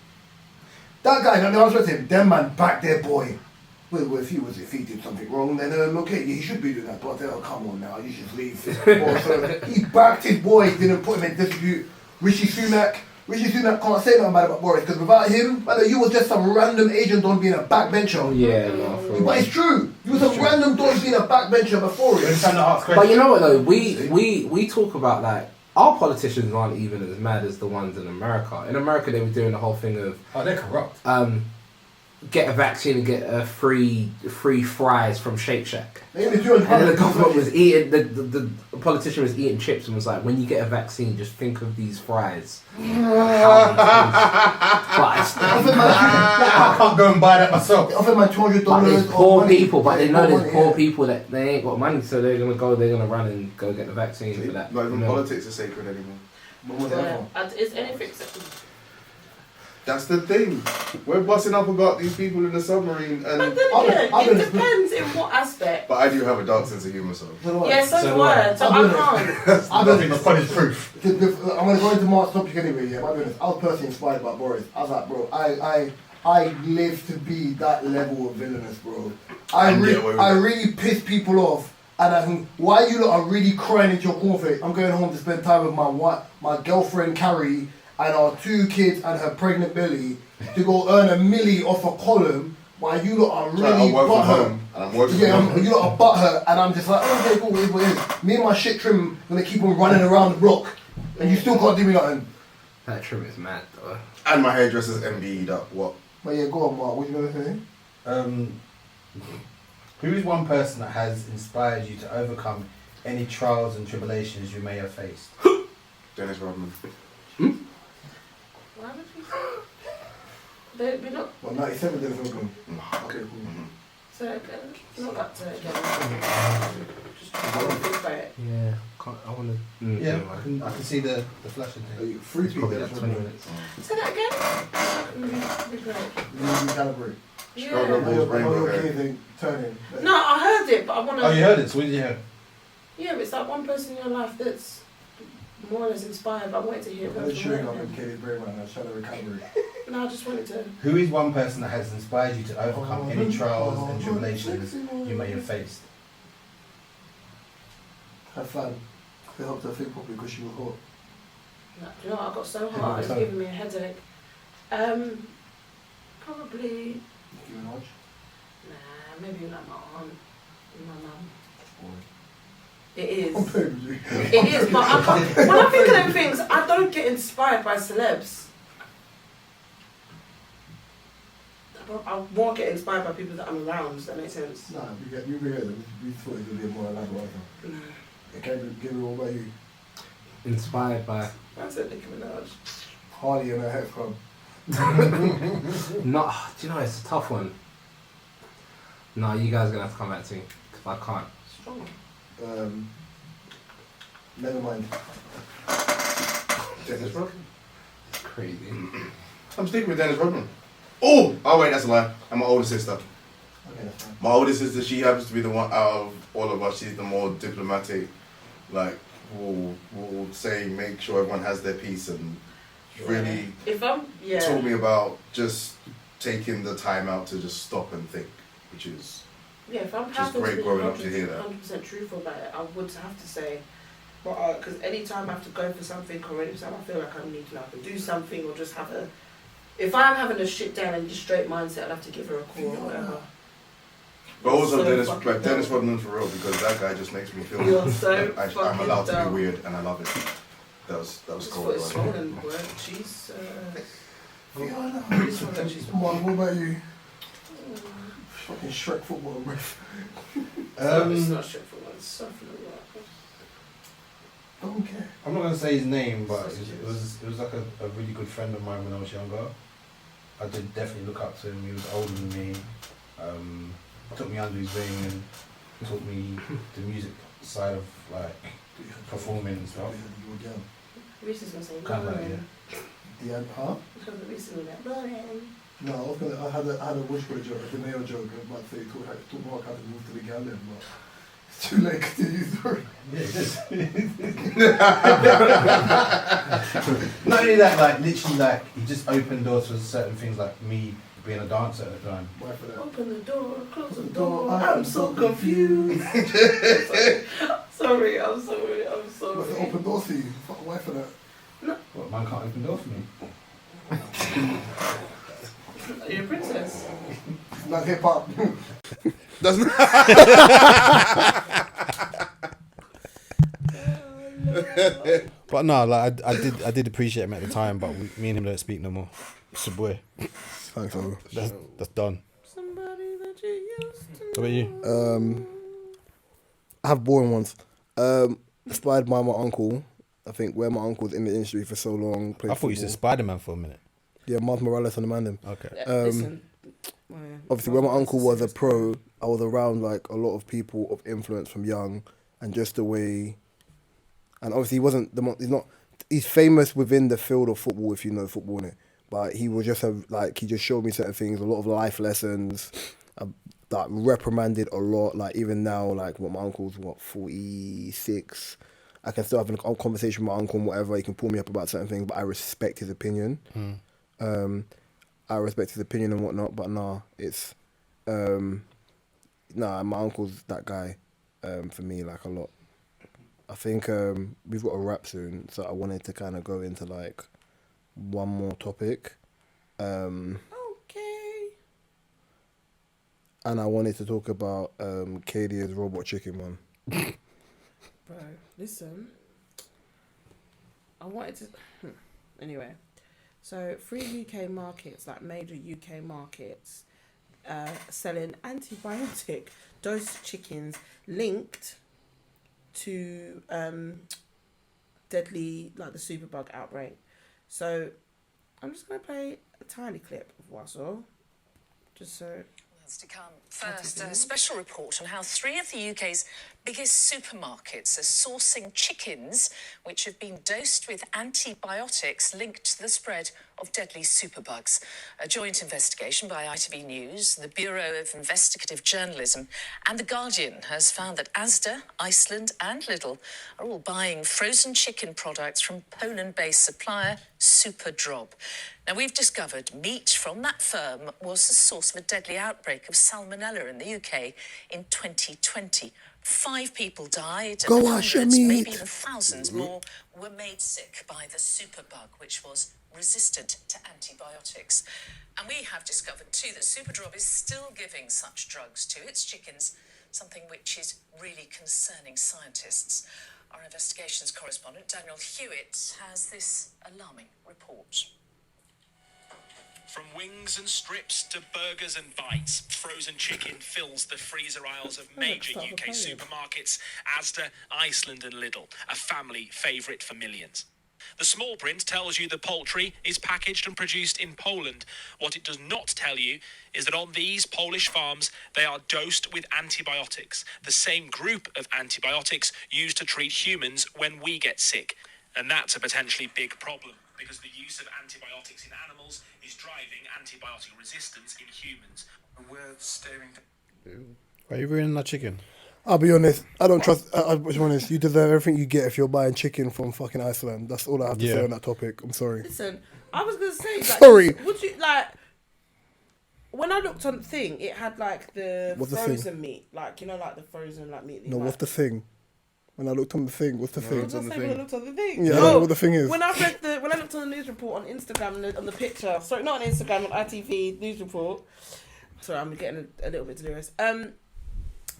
That guy, I was with him, them man backed their boy. Well, if he did something wrong, then okay, he should be doing that. But come on now, you should leave. So he backed his boy, didn't put him in dispute. Rishi Sunak can't say nothing bad about Boris because without him, you was just some random agent on being a backbencher. Yeah, no, but it's true. You was a random don being a backbencher before it. But you know what though, we talk about like our politicians aren't even as mad as the ones in America. In America, they were doing the whole thing of they're corrupt. Get a vaccine and get free fries from Shake Shack. And then the government was eating, the politician was eating chips and was like, when you get a vaccine, just think of these fries. I can't go and buy that myself. Offered my $200. But there's poor people, but they know there's poor people that they ain't got money, so they're gonna run and go get the vaccine for that. Not even politics are sacred anymore. Is anything... That's the thing. We're busting up about these people in the submarine, and but then again, it depends in what aspect. But I do have a dark sense of humour, so. Yeah, so do I. So I can't. I don't think that's funny proof. I'm going to go into Mark's topic anyway, yeah. I'll be honest, I was personally inspired by Boris. I was like, bro, I live to be that level of villainous, bro. I really piss people off. And I think, why you lot are really crying into your cornflake? I'm going home to spend time with my girlfriend Carrie and our 2 kids and her pregnant belly to go earn $1 million off a column while you lot are really butthurt. You lot are butthurt and I'm just like, okay, cool, it is what it is. Me and my shit trim gonna keep on running around the block and you still can't do me nothing. That trim is mad though. And my hairdresser's MBE'd up, what? But yeah, go on Mark, what you gonna say? Who is one person that has inspired you to overcome any trials and tribulations you may have faced? Dennis Rodman. Why would you say? We're not... Well, 97 Dennis Rodman. Okay, cool. So again, not that to again. Just trying to think about it. Yeah, I want to... Yeah, I can see the flashing thing. Free to Probably like 20 minutes. Say that again? Recalibrate. Yeah. No, I heard it, but I want to... Oh, you heard it? So what did you hear? Yeah, but it's like one person in your life that's more or less inspired, but I wanted to hear it. I'm chewing on Katie's brain right now, trying to recalibrate. No, I just wanted to... Who is one person that has inspired you to overcome any trials and tribulations you may have faced? Have fun. They helped her think properly because she was hot. No, do you know what? I got so hot, it's giving me a headache. Probably. Nicki Minaj? Nah, maybe like my aunt, my mum. It is. I'm playing with you. It is, but I can't, when I think of them things, I don't get inspired by celebs. I more get inspired by people that I'm around. Does that make sense? Nah, we get them. We thought it would be more elaborate. Okay, Gabriel, what about you? Inspired by. I said Nicki Minaj. Harley and her hex club. Not. Do you know it's a tough one? No, you guys are gonna have to come back to me because I can't. Strong. Never mind. Dennis Rodman. Crazy. I'm sticking with Dennis Rodman. Oh wait, that's a lie. And my older sister. Okay, that's fine. My older sister, she happens to be the one out of all of us. She's the more diplomatic. Like, will say, make sure everyone has their piece, and really told me about just taking the time out to just stop and think, which is if I'm just great growing up to hear that. 100% truthful about it, I would have to say, because anytime I have to go for something or anytime I feel like I need to like do something or just have a. If I'm having a shit down and just straight mindset, I'd have to give her a call or whatever. But also So Dennis fucking Rodman for real, because that guy just makes me feel You're so like I'm fucking allowed to dumb. be weird, and I love it. That was Just cool. put it swollen word. Jesus. Fiona. She's Mom, what about you? Fucking Shrek football, bro. it's not straightforward. It's something like that. Don't care. I'm not gonna say his name, but it was like a really good friend of mine when I was younger. I did definitely look up to him. He was older than me. Took me under his wing and taught me the music side of like performing and stuff. You were young. Reese is gonna say Kind of like, Lauren. Yeah, huh? Reese is gonna be like Lauren. No, I had a wish for a joke, a male joke. I was about to say taught Mark how to move to the gallon, but it's too late to use the word. Yeah, it is. Not only that, like literally, like he just opened doors for certain things, like me being a dancer at the time. Why for that? Open the door, close the door. I'm so confused. Sorry. What's the open door for you? Why for that? What, man can't open doors for me? Are you a princess? It's not hip hop. Doesn't. But no, like I did appreciate him at the time, but me and him don't speak no more. It's a boy. Thanks, bro. That's done. Somebody that you used to What about you? I have boring ones. Inspired by my uncle. I think where my uncle was in the industry for so long. I thought you said Spider-Man for a minute. Yeah, Miles Morales and the Mandem. Okay. Listen. Obviously, when my uncle was a pro, I was around like a lot of people of influence from young, and just the way. And obviously, he's famous within the field of football, if you know football, innit? But he was just he just showed me certain things, a lot of life lessons. That reprimanded a lot. Like even now, like what my uncle's 46. I can still have a conversation with my uncle and whatever. He can pull me up about certain things, but I respect his opinion. I respect his opinion and whatnot, but it's my uncle's that guy for me, like a lot. I think we've got a wrap soon, so I wanted to kind of go into like one more topic. Okay. And I wanted to talk about Kadia's robot chicken one. Bro, listen. I wanted to. Anyway, so 3 UK markets, like major UK markets, selling antibiotic dosed chickens linked to deadly, like the superbug outbreak. So I'm just going to play a tiny clip of what I saw, just so. To come. First, a special report on how 3 of the UK's biggest supermarkets are sourcing chickens which have been dosed with antibiotics linked to the spread of deadly superbugs. A joint investigation by ITV News, the Bureau of Investigative Journalism, and The Guardian has found that Asda, Iceland, and Lidl are all buying frozen chicken products from Poland-based supplier Superdrop. Now, we've discovered meat from that firm was the source of a deadly outbreak of salmonella in the UK in 2020. 5 people died, Go and wash your hundreds, meat. maybe even thousands more, were made sick by the superbug, which was resistant to antibiotics. And we have discovered too that Superdrop is still giving such drugs to its chickens, something which is really concerning scientists. Our investigations correspondent Daniel Hewitt has this alarming report. From wings and strips to burgers and bites, frozen chicken fills the freezer aisles of major UK supermarkets, Asda, Iceland and Lidl, a family favourite for millions. The small print tells you the poultry is packaged and produced in Poland. What it does not tell you is that on these Polish farms, they are dosed with antibiotics, the same group of antibiotics used to treat humans when we get sick. And that's a potentially big problem, because the use of antibiotics in animals is driving antibiotic resistance in humans. And we're staring... Why are you ruining that chicken? I'll be honest. I don't trust. I'll be honest. You deserve everything you get if you're buying chicken from fucking Iceland. That's all I have to say on that topic. I'm sorry. Listen, I was gonna say, like, Sorry. Would you like? When I looked on the thing, it had like the What's the frozen thing? meat, like, you know, like the frozen like meat. No, what's the thing? When I looked on the thing, what's the thing? What was I saying when I looked on the thing? Yeah, I don't know what the thing is. When I looked on the news report on Instagram on the picture, sorry, not on Instagram, on ITV news report. Sorry, I'm getting a little bit delirious.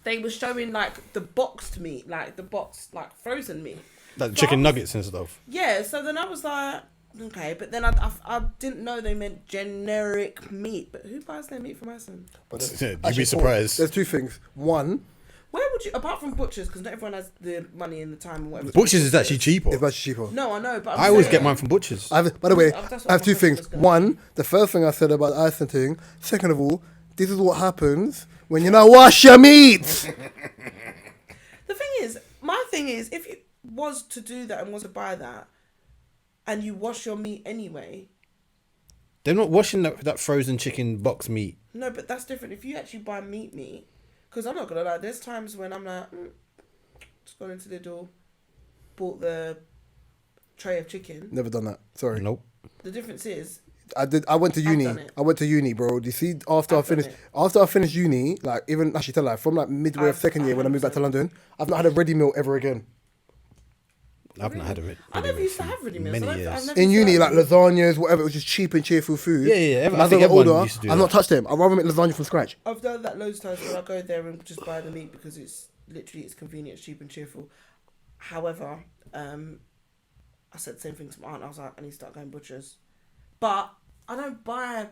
They were showing like the boxed meat, like the boxed like frozen meat, Like chicken nuggets and stuff. Yeah, so then I was like, okay, but then I didn't know they meant generic meat. But who buys their meat from Iceland? You'd be surprised. There's 2 things. One, Where would you, apart from butchers, because not everyone has the money and the time and whatever. Butchers is actually cheaper. it's much cheaper. No, I know, but I always get mine from butchers. By the way, That's what I have my 2 question things. was gonna One, the first thing I said about the Iceland thing. Second of all, this is what happens when you not wash your meat. The thing is, my thing is, if you was to do that and was to buy that, and you wash your meat anyway. They're not washing that frozen chicken box meat. No, but that's different. If you actually buy meat, because I'm not gonna lie, there's times when I'm like, just gone into the door, bought the tray of chicken. Never done that. Sorry. Nope. The difference is, I went to uni. done it. I went to uni, bro. You see, after I've done it. I finished uni, like even actually tell from like midway of second year when I moved back to London, I've not had a ready meal ever again. I've not had it. I never used to have ready meals. Many years. In uni, like lasagnas, whatever, it was just cheap and cheerful food. Yeah. And I as think I got everyone older, used to do I've that. not touched them. I'd rather make lasagna from scratch. I've done that loads of times where I go there and just buy the meat because it's convenient, it's cheap and cheerful. However, I said the same thing to my aunt. I was like, I need to start going butchers. But I don't buy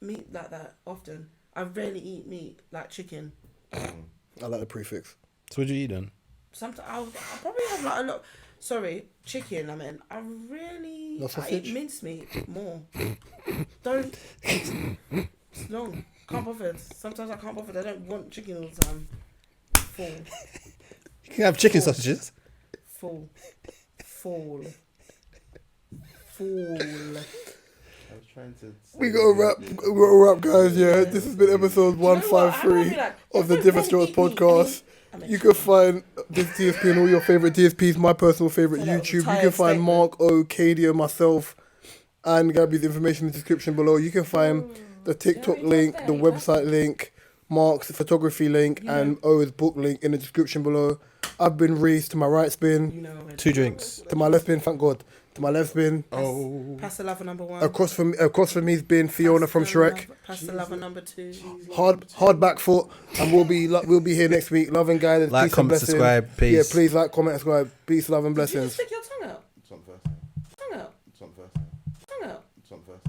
meat like that often. I rarely eat meat like chicken. I like the prefix. So what do you eat then? Sometimes I'll probably have like a lot. Sorry, chicken. I mean, I sausage? eat mincemeat more. Don't. It's long. Can't bother. Sometimes I can't bother. I don't want chicken all the time. Full. You can have chicken sausages. Full. I was trying to. We gotta wrap, guys. Yeah, this has been episode 153 of the Different Strokes podcast. You can find this DSP and all your favorite DSPs. My personal favorite YouTube. You can find Mark, Cadia, myself, and Gabby's information in the description below. You can find the TikTok link, the website link, Mark's photography link, and O's book link in the description below. I've been Reese. To my right's been 2 drinks. to my left been, thank God. To my left's been Pass the lover number 1. across from me's been Fiona from Shrek. Pass the lover number 2. Hard back foot, and we'll be here next week. Love and guidance. Like, peace and comment, blessing. subscribe, peace. Yeah, please like, comment, subscribe. Peace, love and Did you blessings. just stick your tongue out? It's on first. Tongue out. It's on first. Tongue out. It's on first.